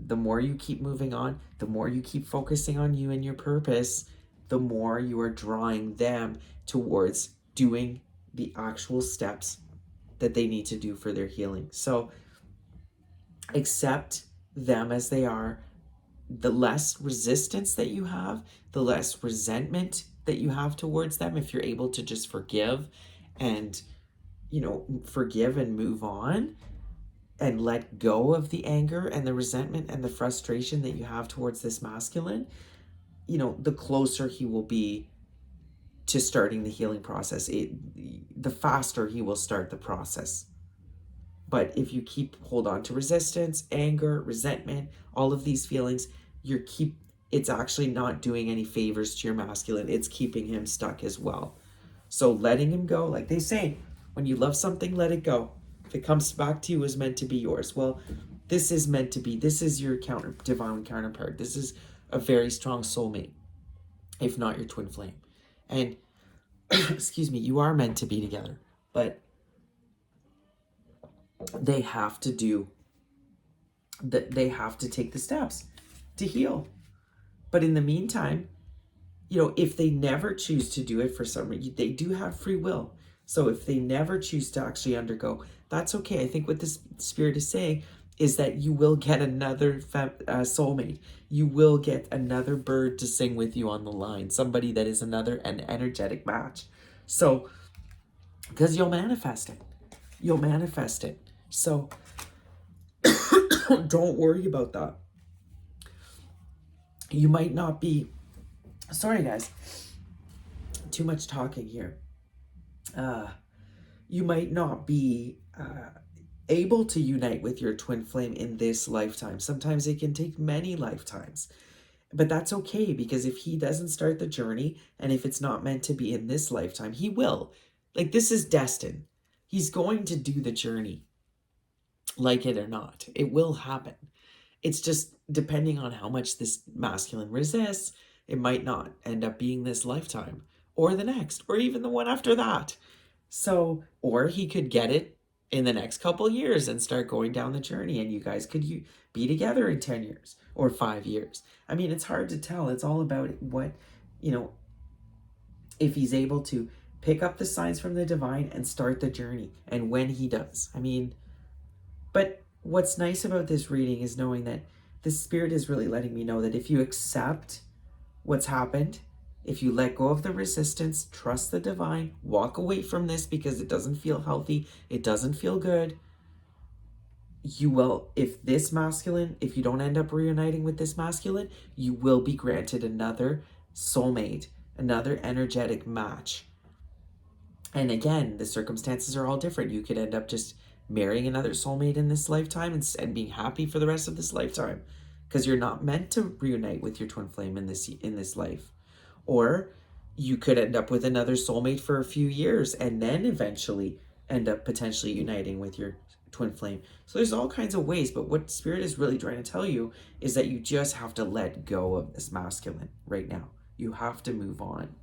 The more you keep moving on, the more you keep focusing on you and your purpose, the more you are drawing them towards doing the actual steps that they need to do for their healing. So accept them as they are. The less resistance that you have, the less resentment that you have towards them, if you're able to just forgive and move on and let go of the anger and the resentment and the frustration that you have towards this masculine, the closer he will be to starting the healing process. The faster he will start the process. But if you hold on to resistance, anger, resentment, all of these feelings, it's actually not doing any favors to your masculine. It's keeping him stuck as well. So letting him go, like they say, when you love something, let it go. If it comes back to you as meant to be yours, well, this is meant to be. This is your divine counterpart. This is a very strong soulmate, if not your twin flame. And excuse me, you are meant to be together, but they have to do that. They have to take the steps to heal. But in the meantime, if they never choose to do it for some reason, they do have free will. So if they never choose to actually undergo, that's okay. I think what this spirit is saying is that you will get another soulmate. You will get another bird to sing with you on the line. Somebody that is an energetic match. So, because you'll manifest it. You'll manifest it. So, don't worry about that. You might not be... Sorry, guys. Too much talking here. You might not be able to unite with your twin flame in this lifetime. Sometimes it can take many lifetimes. But that's okay, because if he doesn't start the journey, and if it's not meant to be in this lifetime, he will. Like, this is destined. He's going to do the journey, like it or not. It will happen. It's just depending on how much this masculine resists. It might not end up being this lifetime, or the next, or even the one after that. So, or he could get it in the next couple years and start going down the journey, and you guys could be together in 10 years or 5 years. I mean, it's hard to tell. It's all about what, if he's able to pick up the signs from the divine and start the journey, and when he does. I mean, but what's nice about this reading is knowing that the spirit is really letting me know that if you accept what's happened, if you let go of the resistance, trust the divine, walk away from this because it doesn't feel healthy, it doesn't feel good, you will, if you don't end up reuniting with this masculine, you will be granted another soulmate, another energetic match. And again, the circumstances are all different. You could end up just marrying another soulmate in this lifetime and being happy for the rest of this lifetime, because you're not meant to reunite with your twin flame in this life. Or you could end up with another soulmate for a few years and then eventually end up potentially uniting with your twin flame. So there's all kinds of ways, but what spirit is really trying to tell you is that you just have to let go of this masculine right now. You have to move on.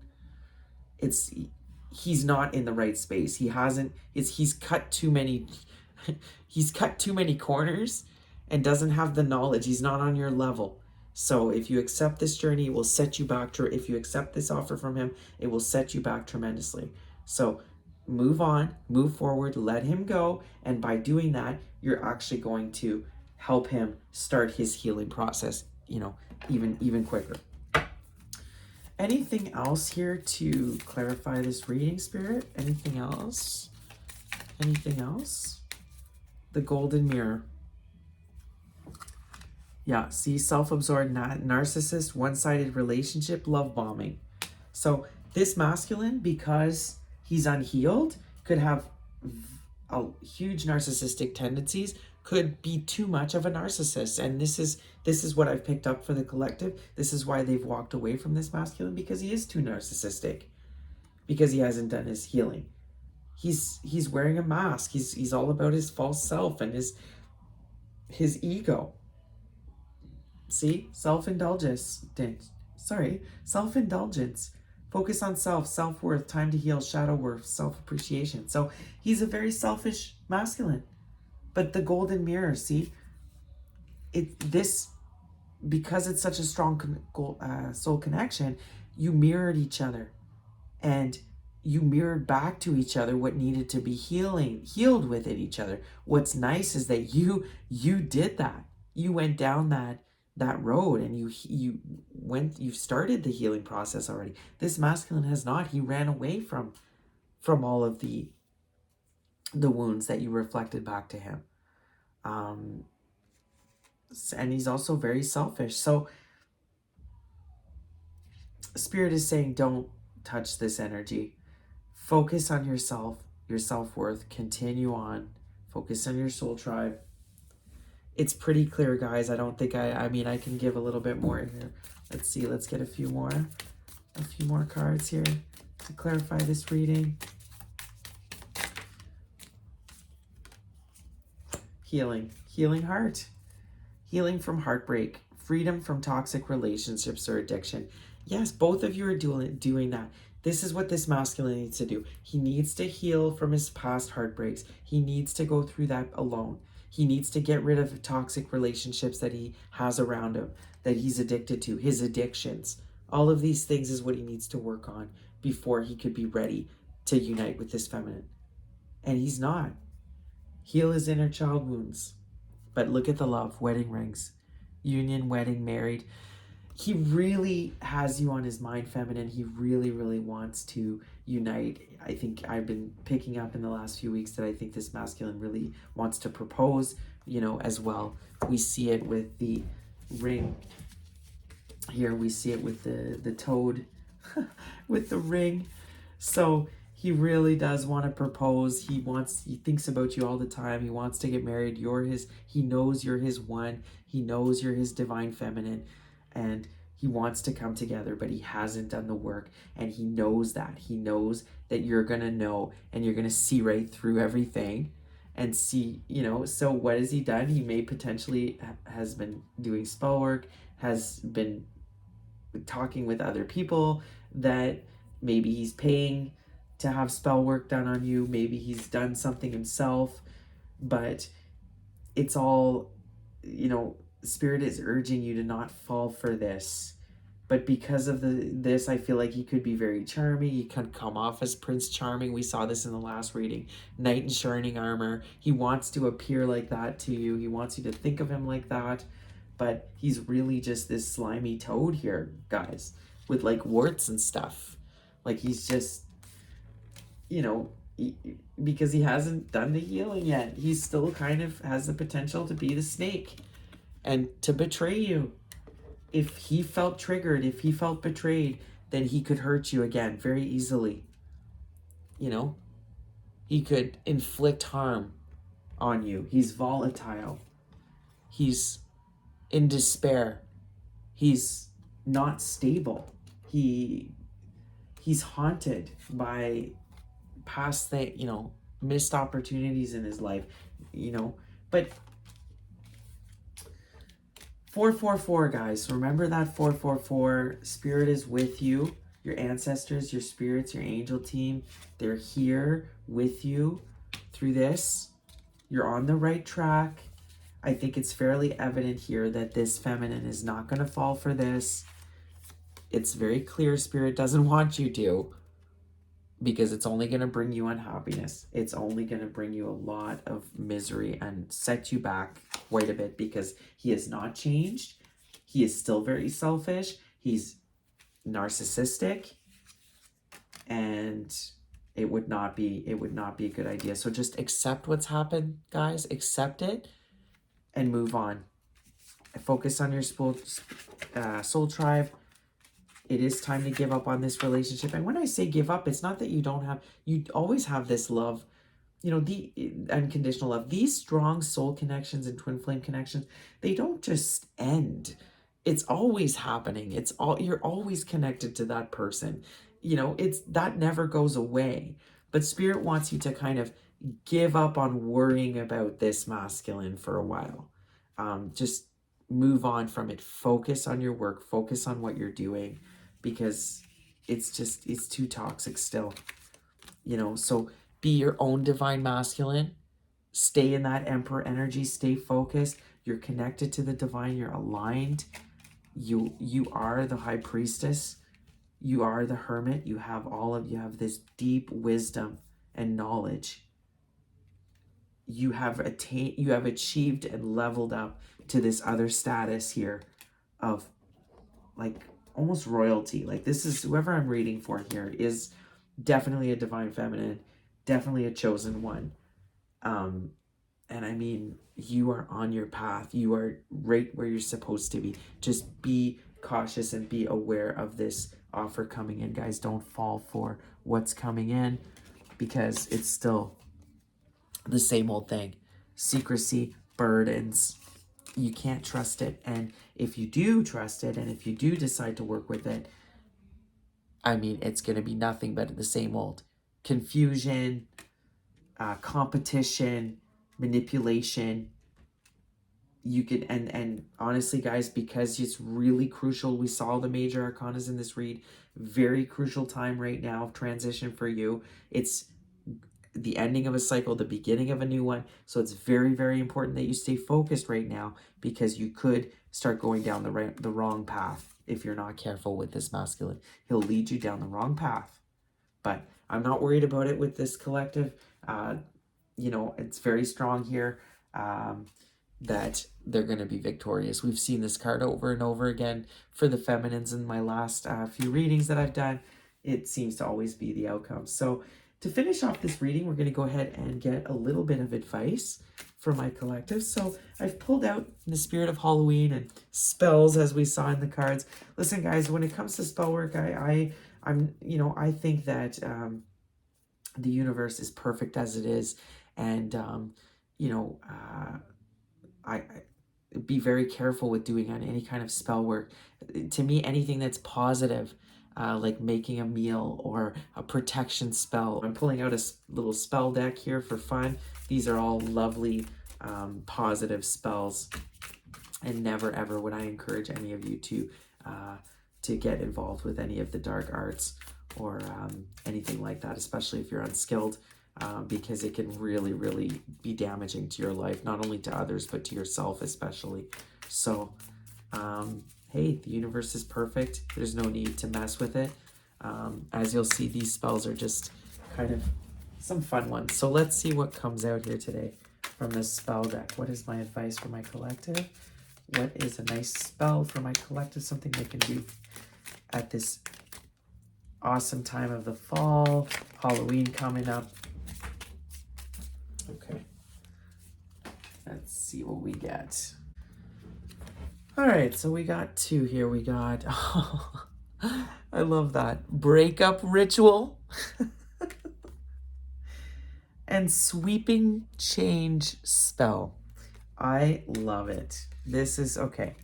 He's not in the right space. He's cut too many corners and doesn't have the knowledge. He's not on your level. So if you accept this journey, it will set you back. If you accept this offer from him, it will set you back tremendously. So move on, move forward, let him go. And by doing that, you're actually going to help him start his healing process, even quicker. Anything else here to clarify this reading, Spirit? Anything else? Anything else? The golden mirror. Yeah, see, self-absorbed, narcissist, one-sided relationship, love bombing. So this masculine, because he's unhealed, could have huge narcissistic tendencies, could be too much of a narcissist. And this is what I've picked up for the collective. This is why they've walked away from this masculine, because he is too narcissistic, because he hasn't done his healing. He's wearing a mask. He's all about his false self and his ego. See, self-indulgence. Focus on self-worth, time to heal, shadow work, self-appreciation. So he's a very selfish masculine. But the golden mirror, see, because it's such a strong soul connection, you mirrored each other, and you mirrored back to each other what needed to be healed within each other. What's nice is that you did that. You went down that road, and you started the healing process already. This masculine has not. He ran away from all of the wounds that you reflected back to him. And he's also very selfish. So Spirit is saying, don't touch this energy. Focus on yourself, your self-worth. Continue on. Focus on your soul tribe. It's pretty clear, guys. I don't think I mean, I can give a little bit more in here. Let's see. Let's get a few more cards here to clarify this reading. healing heart, healing from heartbreak, freedom from toxic relationships or addiction. Yes, both of you are doing that. This is what this masculine needs to do. He needs to heal from his past heartbreaks. He needs to go through that alone. He needs to get rid of toxic relationships that he has around him, that he's addicted to, his addictions. All of these things is what he needs to work on before he could be ready to unite with this feminine. And he's not. Heal his inner child wounds. But look at the love, wedding rings, union, wedding, married. He really has you on his mind, feminine. He really, really wants to unite. I think I've been picking up in the last few weeks that I think this masculine really wants to propose, as well. We see it with the ring. Here we see it with the toad, with the ring. So he really does want to propose. He thinks about you all the time. He wants to get married. He knows you're his one. He knows you're his divine feminine, and he wants to come together, but he hasn't done the work, and he knows that. He knows that you're going to know, and you're going to see right through everything and see, so what has he done? He may potentially has been doing spell work, has been talking with other people that maybe he's paying to have spell work done on you. Maybe he's done something himself, but it's all, Spirit is urging you to not fall for this. But because of this, I feel like he could be very charming. He could come off as Prince Charming. We saw this in the last reading. Knight in shining armor. He wants to appear like that to you. He wants you to think of him like that. But he's really just this slimy toad here, guys, with like warts and stuff. Like he's just, because he hasn't done the healing yet. He still kind of has the potential to be the snake and to betray you. If he felt triggered, if he felt betrayed, then he could hurt you again very easily. He could inflict harm on you. He's volatile. He's in despair. He's not stable. He's haunted by past missed opportunities in his life, but 444, guys, remember that 444. Spirit is with you. Your ancestors, your spirits, your angel team, they're here with you through this. You're on the right track. I think it's fairly evident here that this feminine is not going to fall for this. It's very clear Spirit doesn't want you to, because it's only going to bring you unhappiness. It's only going to bring you a lot of misery and set you back quite a bit, because he has not changed. He is still very selfish. He's narcissistic, and it would not be a good idea. So just accept what's happened, guys. Accept it and move on. Focus on your soul tribe. It is time to give up on this relationship. And when I say give up, it's not that you always have this love, the unconditional love. These strong soul connections and twin flame connections, they don't just end. It's always happening. You're always connected to that person. That never goes away. But Spirit wants you to kind of give up on worrying about this masculine for a while. Just move on from it. Focus on your work. Focus on what you're doing, because it's too toxic still. So be your own divine masculine. Stay in that emperor energy. Stay focused. You're connected to the divine. You're aligned. You are the high priestess. You are the hermit. You have this deep wisdom and knowledge. You have achieved and leveled up to this other status here of like almost royalty. Like this is whoever I'm reading for here is definitely a divine feminine, definitely a chosen one. And I mean, you are on your path. You are right where you're supposed to be. Just be cautious and be aware of this offer coming in, guys. Don't fall for what's coming in, because it's still the same old thing. Secrecy, burdens. You can't trust it. And if you do trust it, and if you do decide to work with it, I mean, it's going to be nothing but the same old confusion, competition, manipulation, you can, and honestly guys, because it's really crucial, we saw the major arcanas in this read, very crucial time right now of transition for you. It's the ending of a cycle, the beginning of a new one. So it's very, very important that you stay focused right now, because you could start going down the wrong path if you're not careful with this masculine. He'll lead you down the wrong path. But I'm not worried about it with this collective. It's very strong here. That they're going to be victorious. We've seen this card over and over again for the feminines in my last few readings that I've done. It seems to always be the outcome. So to finish off this reading, we're going to go ahead and get a little bit of advice for my collective. So I've pulled out in the spirit of Halloween and spells, as we saw in the cards. Listen, guys, when it comes to spell work, I think that the universe is perfect as it is, and I be very careful with doing on any kind of spell work. To me, anything that's positive, like making a meal or a protection spell. I'm pulling out a little spell deck here for fun. These are all lovely, positive spells, and never ever would I encourage any of you to get involved with any of the dark arts or anything like that, especially if you're unskilled. Because it can really, really be damaging to your life, not only to others, but to yourself especially. So, hey, the universe is perfect. There's no need to mess with it. As you'll see, these spells are just kind of some fun ones. So let's see what comes out here today from this spell deck. What is my advice for my collective? What is a nice spell for my collective? Something they can do at this awesome time of the fall, Halloween coming up. Okay, let's see what we get. All right, so we got two here. We got, oh, I love that, breakup ritual and sweeping change spell. I love it. This is, okay,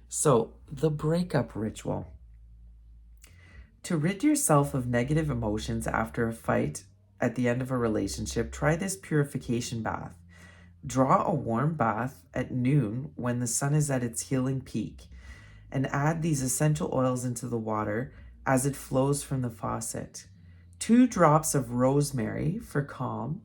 so the breakup ritual. To rid yourself of negative emotions after a fight at the end of a relationship, try this purification bath. Draw a warm bath at noon when the sun is at its healing peak, and add these essential oils into the water as it flows from the faucet. 2 drops of rosemary for calm,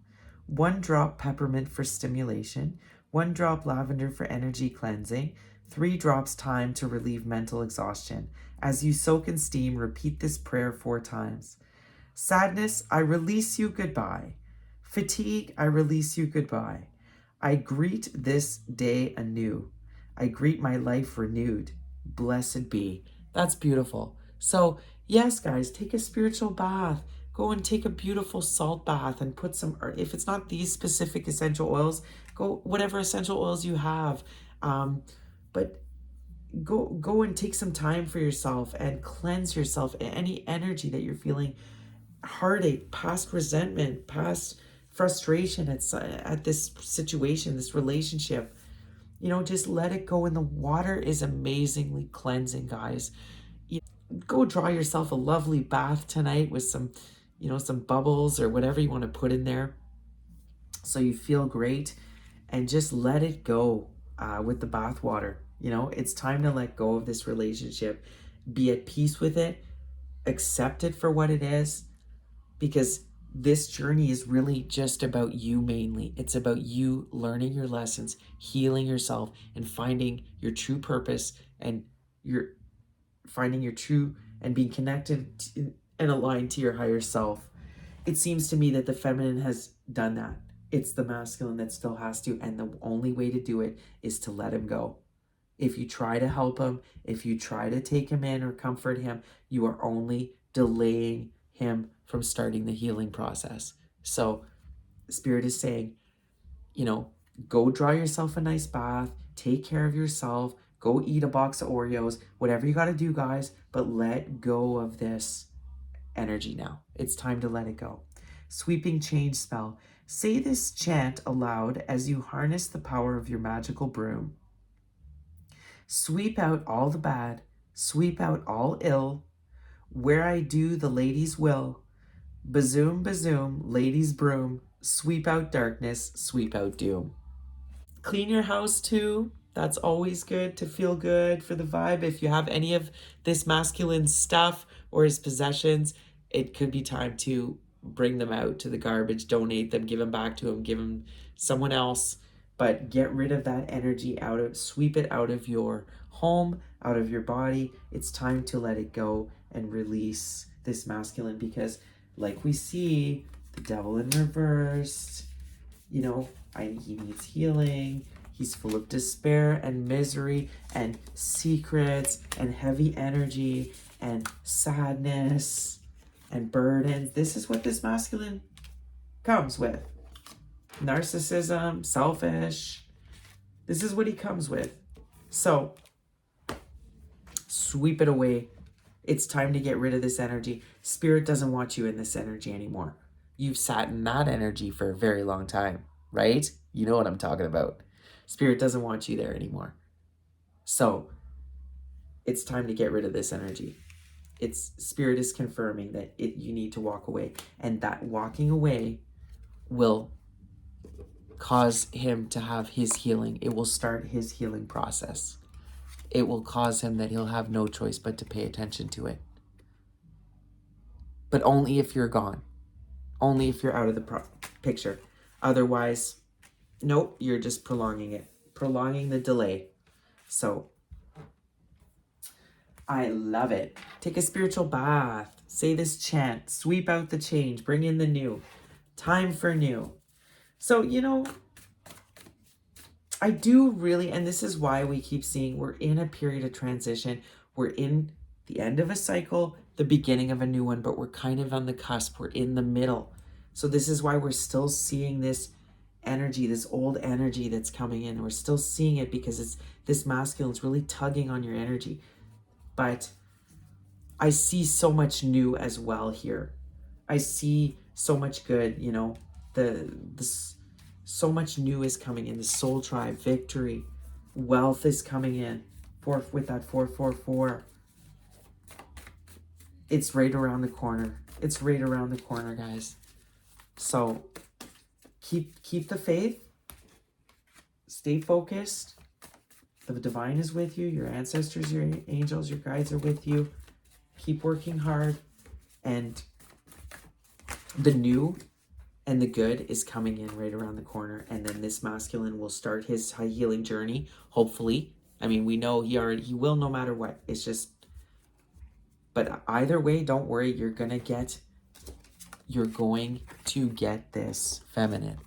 1 drop peppermint for stimulation, 1 drop lavender for energy cleansing, 3 drops thyme to relieve mental exhaustion. As you soak in steam, repeat this prayer 4 times. Sadness, I release you goodbye. Fatigue, I release you goodbye. I greet this day anew. I greet my life renewed. Blessed be. That's beautiful. So, yes, guys, take a spiritual bath. Go and take a beautiful salt bath and put some, if it's not these specific essential oils, go whatever essential oils you have. But go and take some time for yourself and cleanse yourself. Any energy that you're feeling, heartache, past resentment, past frustration at this situation, this relationship, just let it go. And the water is amazingly cleansing, guys. Go draw yourself a lovely bath tonight with some bubbles or whatever you want to put in there so you feel great, and just let it go with the bath water. It's time to let go of this relationship, be at peace with it, accept it for what it is, because this journey is really just about you mainly. It's about you learning your lessons, healing yourself, and finding your true purpose, and finding your true and being connected and aligned to your higher self. It seems to me that the feminine has done that. It's the masculine that still has to, and the only way to do it is to let him go. If you try to help him, if you try to take him in or comfort him, you are only delaying him from starting the healing process. So Spirit is saying, go draw yourself a nice bath, take care of yourself, go eat a box of Oreos, whatever you got to do, guys, but let go of this energy now. It's time to let it go. Sweeping change spell. Say this chant aloud as you harness the power of your magical broom. Sweep out all the bad, sweep out all ill. Where I do, the ladies will. Bazoom, bazoom, ladies broom. Sweep out darkness, sweep out doom. Clean your house too. That's always good to feel good for the vibe. If you have any of this masculine stuff or his possessions, it could be time to bring them out to the garbage, donate them, give them back to him, give them someone else. But get rid of that energy sweep it out of your home, out of your body. It's time to let it go and release this masculine, because like we see, the devil in reverse, you know, he needs healing. He's full of despair and misery and secrets and heavy energy and sadness and burdens. This is what this masculine comes with. Narcissism, selfish. This is what he comes with. So, sweep it away. It's time to get rid of this energy. Spirit doesn't want you in this energy anymore. You've sat in that energy for a very long time, right? You know what I'm talking about. Spirit doesn't want you there anymore. So it's time to get rid of this energy. Spirit is confirming that you need to walk away. And that walking away will cause him to have his healing. It will start his healing process. It will cause him that he'll have no choice but to pay attention to it. But only if you're gone. Only if you're out of the picture. Otherwise, nope, you're just prolonging it. Prolonging the delay. So, I love it. Take a spiritual bath. Say this chant. Sweep out the change. Bring in the new. Time for new. So, you know, I do really, and this is why we keep seeing we're in a period of transition. We're in the end of a cycle, the beginning of a new one, but we're kind of on the cusp. We're in the middle. So this is why we're still seeing this energy, this old energy that's coming in. We're still seeing it because it's this masculine is really tugging on your energy. But I see so much new as well here. I see so much good, you know, so much new is coming in. The soul tribe, victory, wealth is coming in. With that 444. It's right around the corner. It's right around the corner, guys. So keep the faith. Stay focused. The divine is with you. Your ancestors, your angels, your guides are with you. Keep working hard. And the new and the good is coming in right around the corner. And then this masculine will start his high healing journey, hopefully. I mean, we know he will no matter what. It's just, but either way, don't worry. You're going to get this feminine.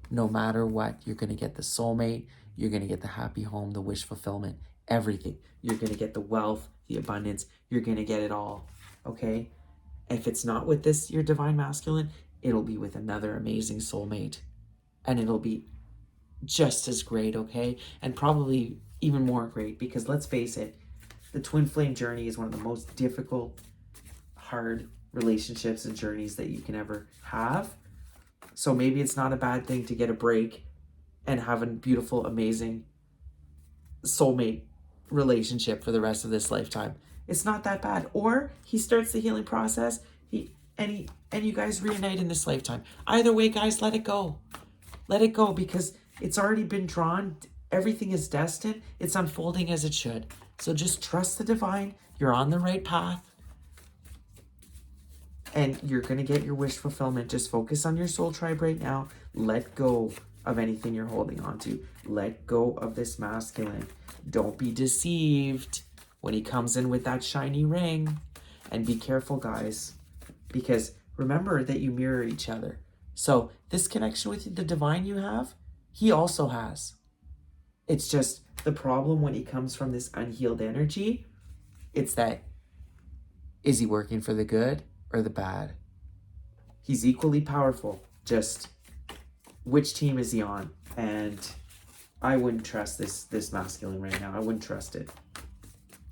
No matter what, you're going to get the soulmate. You're going to get the happy home, the wish fulfillment, everything. You're going to get the wealth, the abundance. You're going to get it all. Okay? If it's not with this, your divine masculine, it'll be with another amazing soulmate. And it'll be just as great, okay? And probably even more great, because let's face it, the twin flame journey is one of the most difficult, hard relationships and journeys that you can ever have. So maybe it's not a bad thing to get a break and have a beautiful, amazing soulmate relationship for the rest of this lifetime. It's not that bad. Or he starts the healing process, and you guys reunite in this lifetime. Either way, guys, let it go. Let it go, because it's already been drawn. Everything is destined. It's unfolding as it should. So just trust the divine. You're on the right path. And you're going to get your wish fulfillment. Just focus on your soul tribe right now. Let go of anything you're holding on to. Let go of this masculine. Don't be deceived when he comes in with that shiny ring. And be careful, guys. Because remember that you mirror each other. So this connection with the divine you have, he also has. It's just the problem when he comes from this unhealed energy. It's that, is he working for the good or the bad? He's equally powerful. Just which team is he on? And I wouldn't trust this masculine right now. I wouldn't trust it.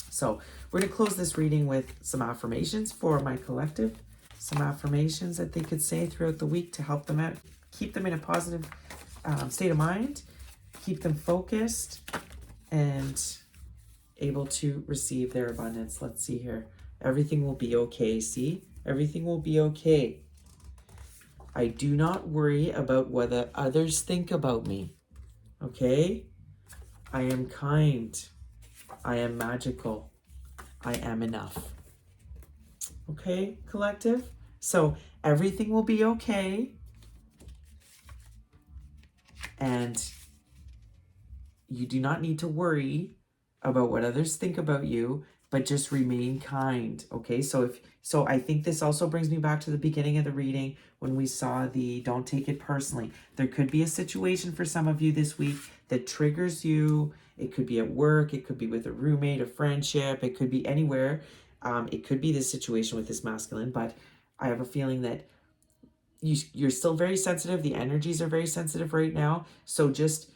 So we're going to close this reading with some affirmations for my collective. Some affirmations that they could say throughout the week to help them out. Keep them in a positive state of mind. Keep them focused and able to receive their abundance. Let's see here. Everything will be okay. See? Everything will be okay. I do not worry about what others think about me. Okay? I am kind. I am magical. I am enough. Okay, collective? So everything will be okay. And you do not need to worry about what others think about you, but just remain kind. Okay, so I think this also brings me back to the beginning of the reading when we saw the don't take it personally. There could be a situation for some of you this week that triggers you. It could be at work, it could be with a roommate, a friendship, it could be anywhere. It could be this situation with this masculine, but I have a feeling that you're still very sensitive. The energies are very sensitive right now. So just,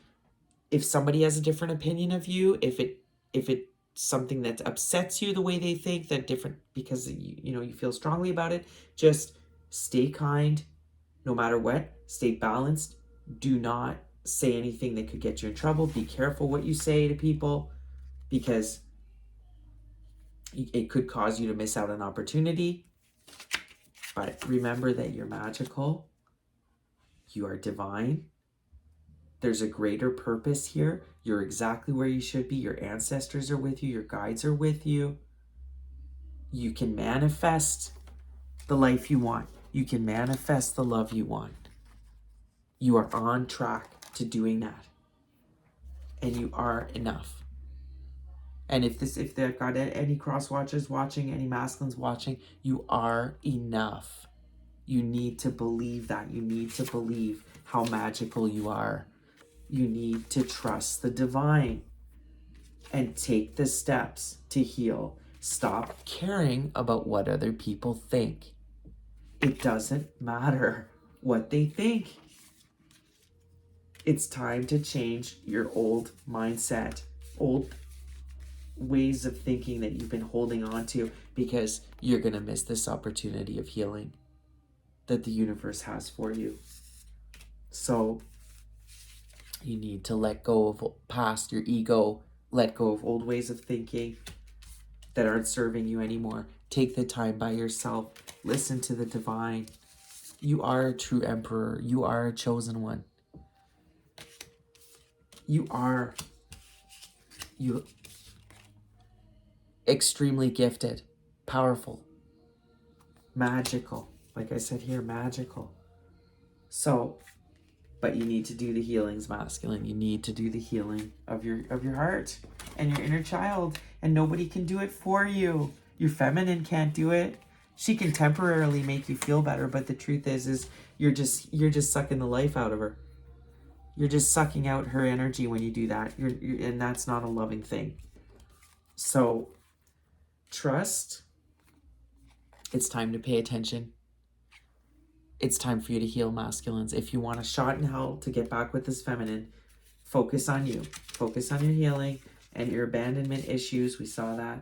if somebody has a different opinion of you, if it's something that upsets you the way they think, that different, because you feel strongly about it, just stay kind no matter what. Stay balanced. Do not say anything that could get you in trouble. Be careful what you say to people, because it could cause you to miss out on opportunity. But remember that you're magical. You are divine. There's a greater purpose here. You're exactly where you should be. Your ancestors are with you. Your guides are with you. You can manifest the life you want. You can manifest the love you want. You are on track to doing that. And you are enough. And if they've got any cross watchers watching, any masculines watching, you are enough. You need to believe that. You need to believe how magical you are. You need to trust the divine and take the steps to heal. Stop caring about what other people think. It doesn't matter what they think. It's time to change your old mindset, old ways of thinking that you've been holding on to, because you're going to miss this opportunity of healing that the universe has for you. So you need to let go of past, your ego, let go of old ways of thinking that aren't serving you anymore. Take the time by yourself. Listen to the divine. You are a true emperor. You are a chosen one. You extremely gifted, powerful, magical. Like I said here, magical. So, but you need to do the healings, masculine. You need to do the healing of your heart and your inner child, and nobody can do it for you. Your feminine can't do it. She can temporarily make you feel better, but the truth is you're just sucking the life out of her. You're just sucking out her energy when you do that. And that's not a loving thing. So trust. It's time to pay attention. It's time for you to heal, masculines. If you want a shot in hell to get back with this feminine, focus on you. Focus on your healing and your abandonment issues. We saw that.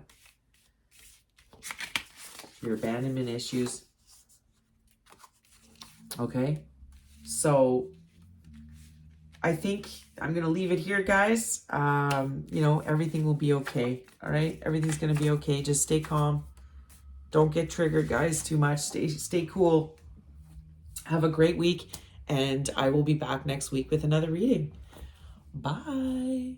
Your abandonment issues. Okay? So I think I'm going to leave it here, guys. Everything will be okay. All right? Everything's going to be okay. Just stay calm. Don't get triggered, guys, too much. Stay cool. Have a great week, and I will be back next week with another reading. Bye.